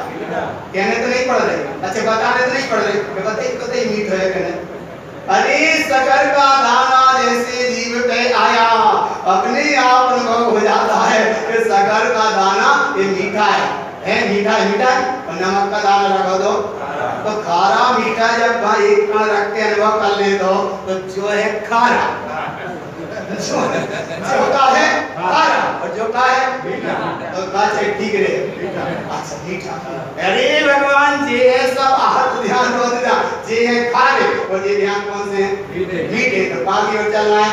कहने तो नहीं पड़ रहे, अच्छा बताने तो नहीं पड़ रहे, बताइए मीठ है कहने। अरे शक्कर का दाना जैसे जीभ पे आया, अपने आप अनुभव हो जाता है कि शक्कर का दाना ये मीठा है मीठा है। और नमक का दाना रखो तो खारा मीठा जब भाई एक कण रख के अनुभव कर ले तो जो है खारा, जो का है खारा और जो का है मीठा, तो बात ठीक रहे। अच्छा मीठा, अरे भगवान जी ये सब आहत ध्यान दो देना, जी है खारे और ये ध्यान कौन से है? मीठे। तो कहाँ की ओर चलना है?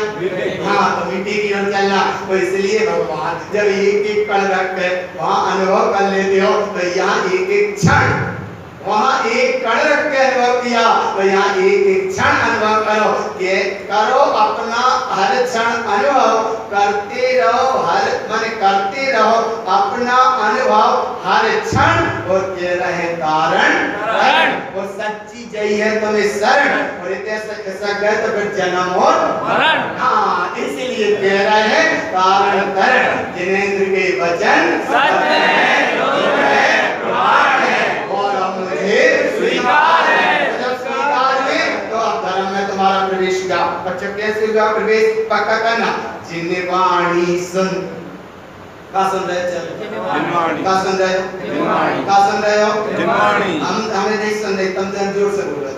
हाँ तो मीठे की ओर चलना। तो इसलिए भगवान जब एक एक कण रख कर वहाँ अनुभव कर लेते हो, तो यहाँ एक एक क्षण वहाँ एक कण रख के अनुभव किया, तो यहाँ एक एक क्षण अनुभव करो कि करो अपना हर क्षण अनुभव करते रहो, हर माने करते रहो अपना अनुभव हर क्षण और कह रहे कारण और सच्ची जय है तुम्हें शरण और इतने सक गए तो फिर जन्म और मरण। हाँ इसीलिए कह रहे हैं कारण करण जिनेंद्र के वचन सत्य है प्रमाण है स्वीकार है। जब स्वीकार हुए तो अब धर्म में तुम्हारा प्रवेश हुआ। बच्चों कैसे हुआ प्रवेश? पक्का करना। जिन्ने वाणी सुन का सुन रहे, चल का सुन रहे हो, का सुन रहे हो, हम हमें नहीं सुन रहे, तुम तो जोर से बोलो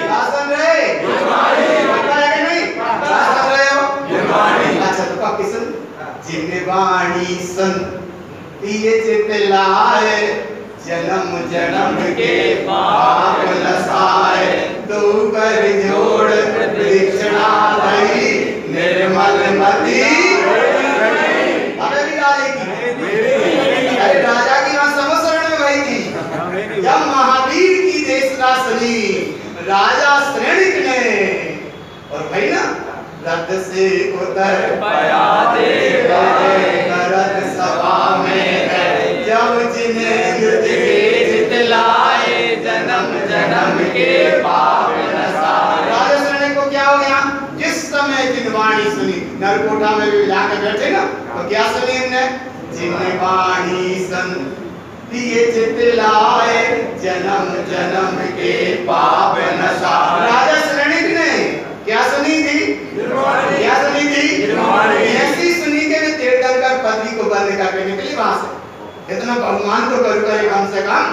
का सुन रहे, पक्का है कि नहीं? का सुन रहे हो? अच्छा तो पक्की सुन। जिन्ने वाणी सुन ये चित लाए जन्म जन्म के पाप नसाए, तू कर जोड़ दीक्षिणा दई निर्मल मति। अरे भी राजा की, अरे राजा की वहाँ समसरण में वही थी जब महावीर की देशना सुनी राजा श्रेणिक ने, और भाई ना रथ से उतर पाया करत सभा में जब जिन्हें जितलाए जन्म जन्म के पाप नसाए। राजा श्रेणी को क्या हो गया? जिस समय जिनवाणी सुनी, नरकोटा में भी जाकर बैठे ना, तो क्या सुनी हमने? जिनवाणी सुन ये जितलाए जन्म जन्म के पाप नसाए। राजा श्रेणी ने क्या सुनी थी? क्या सुनी थी? ऐसी सुनी के वे तीर्थंकर पदवी को बंद करके निकली वहां से। इतना बहुमान तो करे कम से कम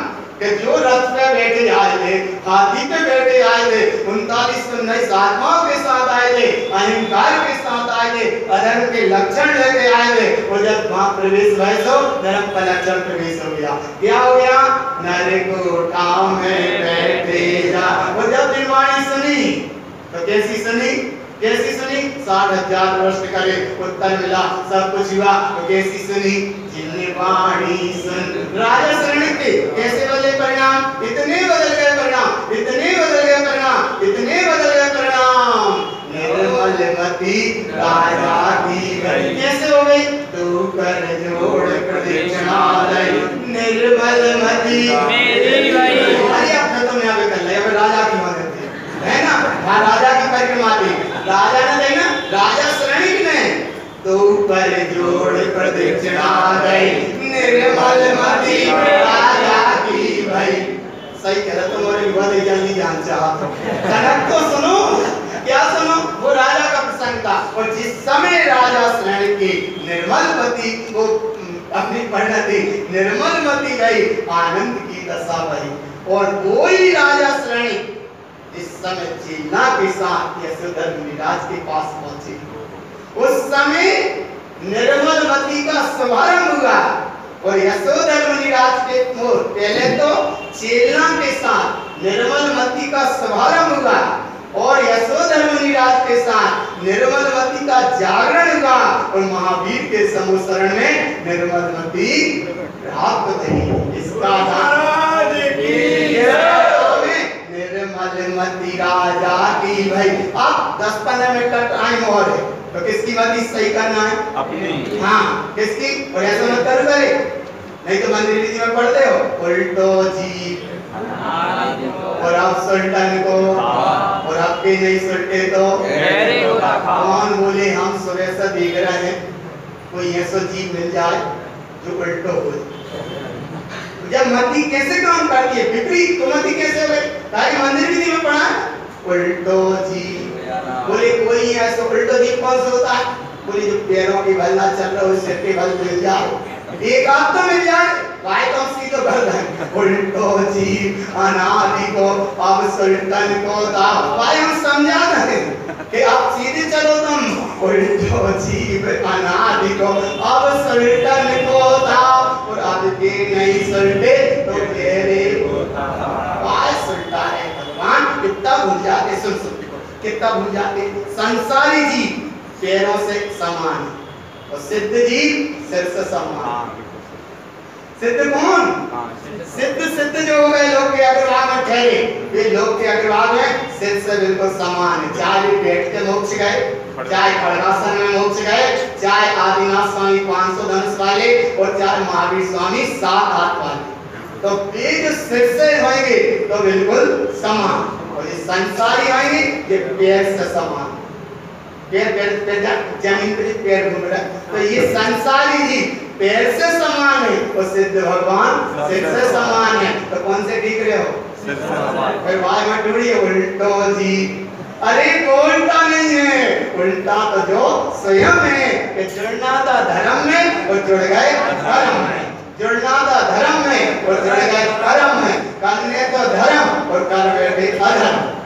कि जो रथ पे बैठे आए थे, हाथी पे बैठे आए थे, 39 आत्माओं के साथ आए थे, अहंकार के साथ आए थे, अधर्म के लक्षण लेके आए थे, और जब वहां प्रवेश हुए तो धर्म का लक्षण प्रवेश हो गया। क्या हो गया? नरकोटा में बैठे जा। और जब निर्वाणी सुनी तो कैसी सुनी? कैसी सुनी? 60,000 वर्ष करे उत्तर मिला, सब कुछ हुआ। तो कैसी सुनी? जिन्वाणी सुन राजा शरण के कैसे बदले परिणाम? इतने बदल गए परिणाम, इतने बदल गए परिणाम, इतने बदल गए परिणाम। निर्मल मति राजा की गई। कैसे हो गई? तू कर जोड़ प्रदक्षिणा दई निर्मल मति मेरी गई। अरे अब खत्म यहाँ पे कर लिया, राजा की मदद है ना, वहाँ राजा की परिक्रमा थी, राजा ने देना, राजा श्रेणी ने तो पर जोड़ प्रदक्षिणा दई निर्मल मति राजा की भई। सही कह रहा तुम्हारे बहुत ही जल्दी जान चाहता कनक तो सुनो, क्या सुनो? वो राजा का प्रसंग था। और जिस समय राजा श्रेणी की निर्मल मति को अपनी परिणति निर्मल मति गई, आनंद की दशा भई, और कोई राजा श्रेणी इस समय चेला के साथ यशोधर मुनिराज के पास पहुंचे। उस समय निर्मल मति का शुभारंभ हुआ और यशोधर मुनिराज के पहले तो चेला के साथ निर्मल मति का शुभारंभ हुआ और यशोधर मुनिराज के साथ निर्मल मति का जागरण हुआ और महावीर के समुसरण में निर्मल मति प्राप्त हुई। इसका निर्मल मति राजा की भाई। अब 10-15 मिनट का टाइम और है, तो किसकी मति सही करना है? अपनी। हाँ, किसकी? और ऐसा मत करो करे, नहीं तो मंदिर रीति में पढ़ते हो उल्टो जी और आप सुल्तान को और आपके नहीं सुलटे तो कौन बोले हम सुबह से देख रहे हैं कोई ऐसा जीव मिल जाए जो उल्टो हो। जब मति कैसे काम करती है विपरीत, तो मति कैसे हो गई? मंदिर रीति में पढ़ा उल्टो जी, बोले कोई ऐसा उल्टो जी कौन सा होता है? बोले जो पैरों की बल ना चल रहा हो सिर के बल मिल जाए, एक आध तो मिल जाए, भाई तो हम सीधो कर दें उल्टो जी अनादि को अब सुल्तान को दाव, भाई हम समझा दें कि आप सीधे चलो तुम उल्टो जीव अनादि को अब सुल्तान को दाव और अब के नहीं सुलटे तो तेरे भाई सुलटा है भगवान। कितना भूल जाते, सुन सुन कितना भूल जाते, संसारी जीव पैरों से समान और सिद्ध जीव सिर से समान। सिद्ध कौन? सिद्ध जो हो गए लोक के अग्रभाग में ठहरे, वे लोक के अग्रभाग में सिर से बिल्कुल समान है। चाहे बैठ के मोक्ष गए, चाहे खड़गासन में मोक्ष गए, चाहे आदिनाथ स्वामी 500 धनुष वाले और चाहे महावीर स्वामी 7 हाथ वाले, तो वे जो सिर से होंगे तो बिल्कुल समान, और ये संसारी होंगे ये पैर से समान। पैर जमीन पे पैर घूम रहा है, तो ये संसारी जी पैर से समान है और सिद्ध भगवान सिर से समान है। तो कौन से ठीक रहे हो? सिर से समान। फिर वाय में टूटी उल्टो जी, अरे उल्टा नहीं है, उल्टा तो जो स्वयं है कि जुड़ना था धर्म में और जुड़ गए धर्म में, जुड़ना था धर्म में और जुड़ गए कर्म में, करने तो धर्म और कर बैठे अधर्म।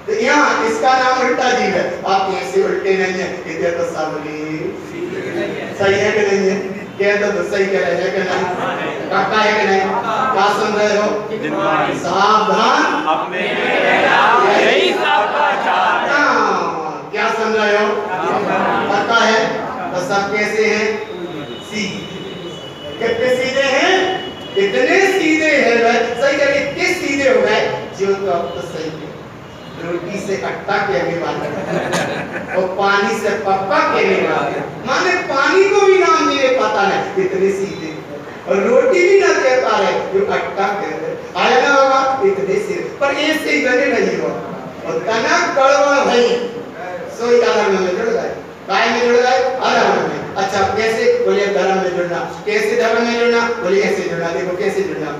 तो यहाँ इसका नाम उल्टा जीव है। आप कैसे उल्टे नहीं है? इधर तो सब सही है कि नहीं है? कह तो सही कह रहे हैं कि नहीं? काका है कि नहीं? क्या सुन रहे हो? सावधान अपने यही सबका चार है। क्या सुन रहे हो? काका है तो सब कैसे हैं? सीधे। कितने सीधे हैं? इतने सीधे हैं, सही कह, इतने सीधे हो गए जो तो अब तो सही है। रोटी से अट्टा कहने वाले और पानी से पप्पा कहने वाले, माने पानी को भी नाम नहीं ले पाता है, इतने सीधे, और रोटी भी ना कह पा रहे जो अट्टा कह रहे। आया ना बाबा? इतने सीधे, पर ऐसे ही बने नहीं हो और कनक गड़बड़ भई सोई अधर्म में जुड़ गए। काय में जुड़ गए? अधर्म में। अच्छा कैसे? बोले धर्म में जुड़ना। कैसे धर्म में जुड़ना? बोले ऐसे जुड़ना। देखो कैसे जुड़ना,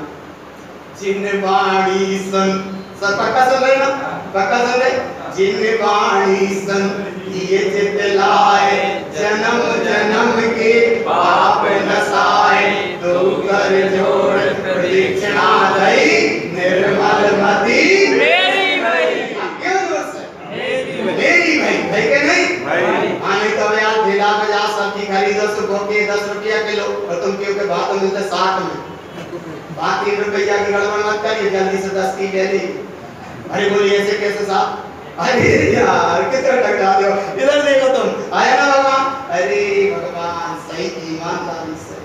चिन्ह वाणी सन, सब पक्का सुन रहे ना? पक्का सुन रहे? जिन वाणी सन ये चित लाए, जन्म जन्म के पाप नसाए, तो कर जोड़ प्रदक्षिणा दई, निर्मल मति मेरी भई। क्यों दोस्त? मेरी भई, भई के नहीं? आने तो यार ठेला पे जा सब्जी खरीदो, सुबह के 10 रुपया किलो, और तुम क्यों के भाव मिलते 60 में, बात 3 रुपया की गड़बड़ मत करिए, जल्दी से 10 की ले ली। अरे बोलिए ऐसे कैसे साहब? अरे यार कितना टकरा दो, इधर देखो तुम, आया ना बाबा? अरे भगवान सही ईमानदारी से,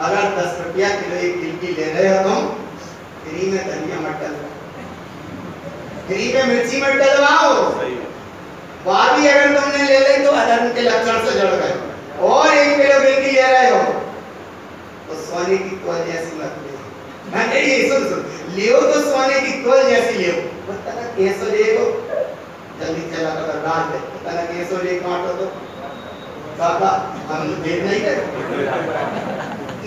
अगर 10 रुपया किलो एक गिलकी ले रहे हो तुम, फ्री में धनिया मत डलवाओ, फ्री में मिर्ची मत डलवाओ। भाभी अगर तुमने ले ली तो अधर्म के लक्षण से जुड़ गए, और 1 किलो गिलकी ले रहे हो तो सोने की तोल जैसी मत ले। नहीं सुन सुन, लियो तो सोने की तोल जैसी लियो। पता ना कैसे लियो, जल्दी चला कर रात में पता ना कैसे ले काटो तो बाबा हम देख नहीं रहे,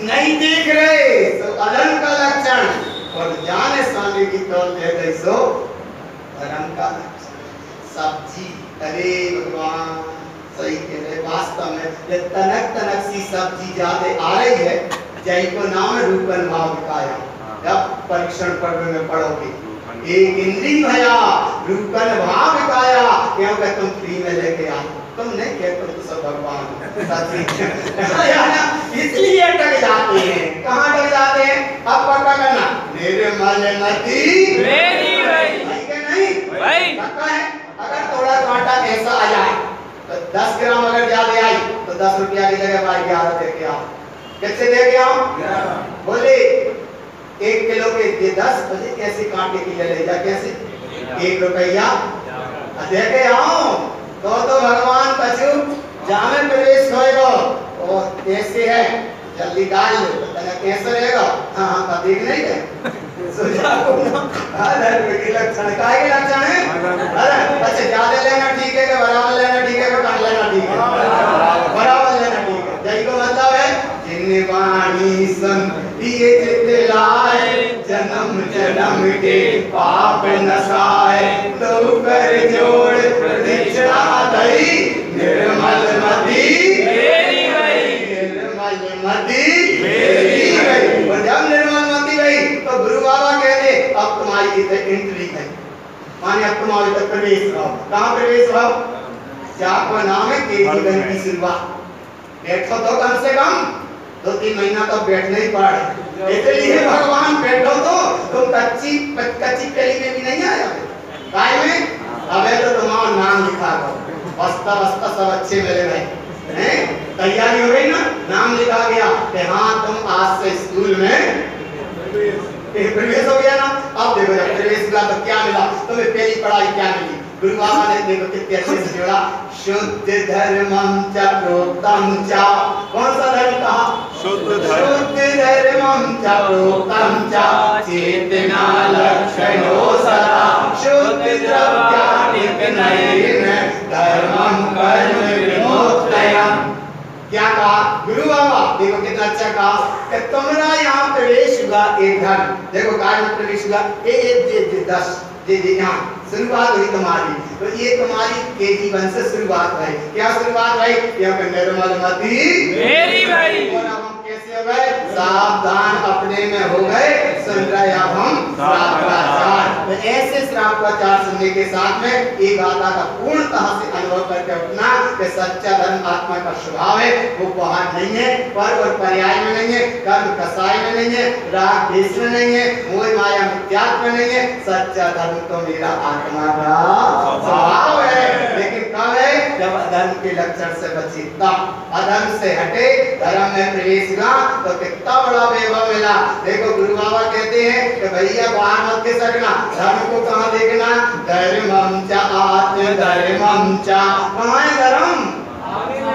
नहीं देख रहे तो अधर्म का लक्षण, और जाने सोने की तोल ले गई सो धर्म का लक्षण। सब्जी, अरे भगवान सही कह रहे, वास्तव में ये तनक तनक सी सब्जी ज्यादा आ रही है, जय को नाम रूपन भाव काया। जब परीक्षण पर्व में पढ़ोगे, एक इंद्री भया रूपन भाव काया, क्योंकि तुम फ्री में लेके आओ, तुम नहीं कहते तो सब भगवान इसलिए अटक जाते हैं। कहाँ अटक जाते हैं? अब पक्का करना, निर्मल मति मेरी भई, नहीं भाई पक्का है। अगर थोड़ा कांटा ऐसा आ जाए तो 10 ग्राम अगर ज्यादा आई तो 10 रुपया की जगह भाई 11 दे के आओ। कैसे दे के आओ? बोले 1 किलो के ये 10 बजे कैसे कांटे की ले जा, कैसे 1 रुपया दे के आओ तो भगवान कछु ये डाल लो तो तने कैसे रहेगा? हाँ हाँ का देख नहीं है सोचा को ना अधर्म के लक्षण काहे के लक्षण है? अरे अच्छा ज्यादा लेना ठीक है कि बराबर लेना ठीक है कि कम लेना ठीक है? बराबर लेना ठीक है। यही को मतलब है जिन वाणी सन ये चित लाए जन्म जन्म के पाप नसाए तो कर जोड़ प्रदक्षिणा दई निर्मल मति मेरी गई, निर्मल मति मेरी गई। और जब निर्मल मति गई तो गुरु बाबा कहते अब तुम्हारी इधर एंट्री है, माने अब तुम्हारे इधर प्रवेश रहो। कहाँ प्रवेश रहो? जाको नाम है केजी गण की शुरुआत। बैठो तो कम से कम 2-3 महीना तो बैठना ही पड़ा। इसलिए भगवान बैठो तो तुम कच्ची पेली में भी नहीं आया काय में। अबे तो तुम्हारा नाम लिखा दो, बस्ता बस्ता सब अच्छे मिले गए हैं, तैयारी हो गई ना, नाम लिखा गया कि हाँ तुम आज से स्कूल में प्रवेश हो गया ना। अब देखो जब प्रवेश हुआ तो क्या मिला तुम्हें? पहली पढ़ाई क्या मिली? गुरु बाबा ने देखो कितने अच्छे से जोड़ा, शुद्ध धर्मं च प्रोक्तम च। कौन सा धर्म कहा? शुद्ध धर्मं च प्रोक्तम च चेतना लक्षणो सदा शुद्ध द्रव्यानिकनयेन धर्मं कर्म विमुक्तयम्। क्या कहा गुरु बाबा? देखो कितना अच्छा कहा कि तुम्हारा यहाँ प्रवेश हुआ एक धर्म। देखो काय में प्रवेश हुआ? ये 10 यहाँ शुरुआत हुई तुम्हारी, तो ये तुम्हारी केजी 1 से शुरुआत है। क्या शुरुआत है? यहाँ पे निर्मल मति मेरी गई। और अब हम कैसे हो गए? सावधान अपने में हो गए, सुन रहे अब हम श्रापाचार। तो ऐसे श्रापाचार सुनने के साथ में एक गाथा का पूर्णतः से अनुभव करके उठना कि सच्चा धर्म आत्मा का स्वभाव है, वो बाहर नहीं है, पर और पर्याय में नहीं है, कर्म कसाई में नहीं है, राग द्वेष में नहीं है, मोह माया मिथ्यात्व में नहीं है। सच्चा धर्म तो मेरा आत्मा का स्वभाव है। लेकिन कब है? जब अधर्म के लक्षण से बची, तब अधर्म से हटे धर्म में प्रवेश हुआ तो कितना बड़ा वैभव मिला। देखो गुरु बाबा कहते हैं कि भैया बाहर मत खिसकना, धर्म को कहाँ देखना? धर्मं च आत्म धर्मं च। कहाँ है धर्म?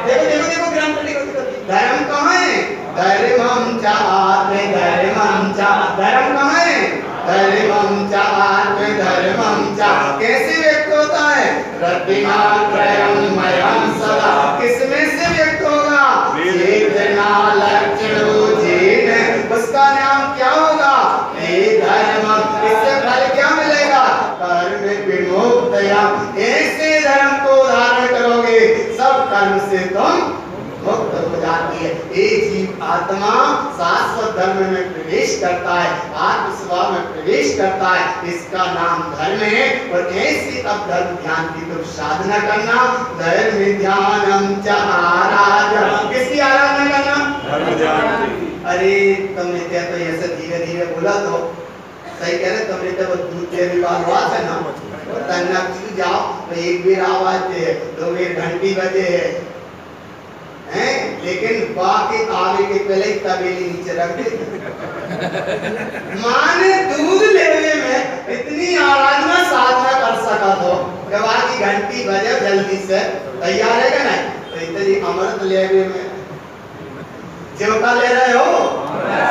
देखो देखो देखो ग्रंथ लिखो, धर्म कहाँ है? धर्मं च आत्म धर्मं च। धर्म कहाँ है? धर्मं च आत्म धर्मं च। कैसे व्यक्त होता है? रतिनात्रयमयं सदा। किसमें से व्यक्त होगा? चेतना लक्षणो जेन। उसका नाम क्या होगा? धर्म। इससे फल क्या मिलेगा? कर्म विमुक्तयम्। ऐसे धर्म को धारण करोगे सब कर्म से तुम मुक्त हो जाती है। एक जीव आत्मा शाश्वत धर्म में प्रवेश करता है, आत्म स्वभाव में प्रवेश करता है, इसका नाम धर्म है। और ऐसी अब धर्म ध्यान की तुम साधना करना। धर्म ध्यानम च आराधना। किसकी आराधना करना? धर्म ध्यान। अरे तुमने क्या तो ऐसे धीरे धीरे बोला तो सही कह रहे, तुमने तो दूध देने वाला बात है ना, तन्ना चीज जाओ तो एक बेर आवाज दे, 2 बेर घंटी बजे हैं, लेकिन बाकी आगे के पहले ही तबेली नीचे रख दे। माने दूध लेने में इतनी आराधना साधना कर सका तो जब बाकी घंटी बजे जल्दी से तैयार है क्या? नहीं तो इतनी अमृत लेने में जीवका ले रहे हो,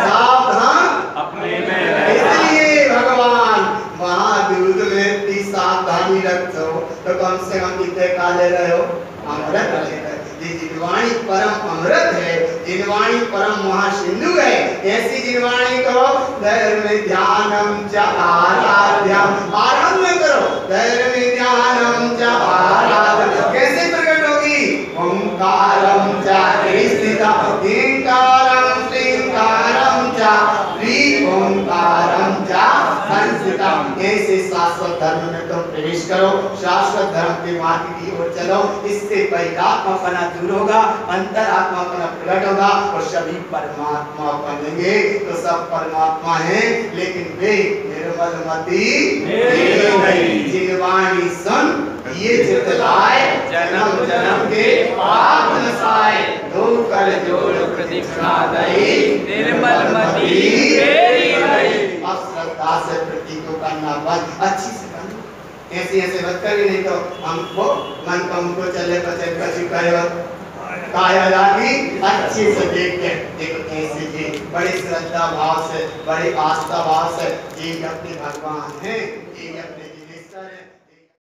सावधान अपने में। इसलिए भगवान वहाँ दूध में इतनी सावधानी रखते हो तो कम से कम कितने का ले रहे हो? अमृत ले रहे हो। जिनवाणी परम अमृत है, जिनवाणी परम महासिंधु है। ऐसी जिनवाणी को धर्म ध्यानम च आराध्यम। आराधना करो, धर्म ध्यानम च आराध्यम। कैसे प्रकट होगी? ओंकारम च स्थिता ईंकारम श्रींकारम च ह्री ओंकारम च संस्थिता। ऐसे शाश्वत धर्म में तुम प्रवेश करो, शाश्वत धर्म के मार्ग की ओर चलो। इससे बहिरात्मापना दूर होगा, अंतरात्मापना प्रकट होगा और सभी परमात्मा बनेंगे। तो सब परमात्मा हैं, लेकिन वे निर्मल मति नहीं। जिनवाणी सुन ये चित लाए जन्म जन्म के पाप नसाए दो कर जोड़ प्रदक्षिणा दई निर्मल मति मेरी गई। अब श्रद्धा से प्रतीक को करना बंद, अच्छी से करना, ऐसे ऐसे मत करिए, नहीं तो हमको मन को हमको चले बचे कछु कहे काया लागी अच्छे से देख के देखो कैसे जी बड़ी श्रद्धा भाव से बड़ी आस्था भाव से ये अपने भगवान हैं, ये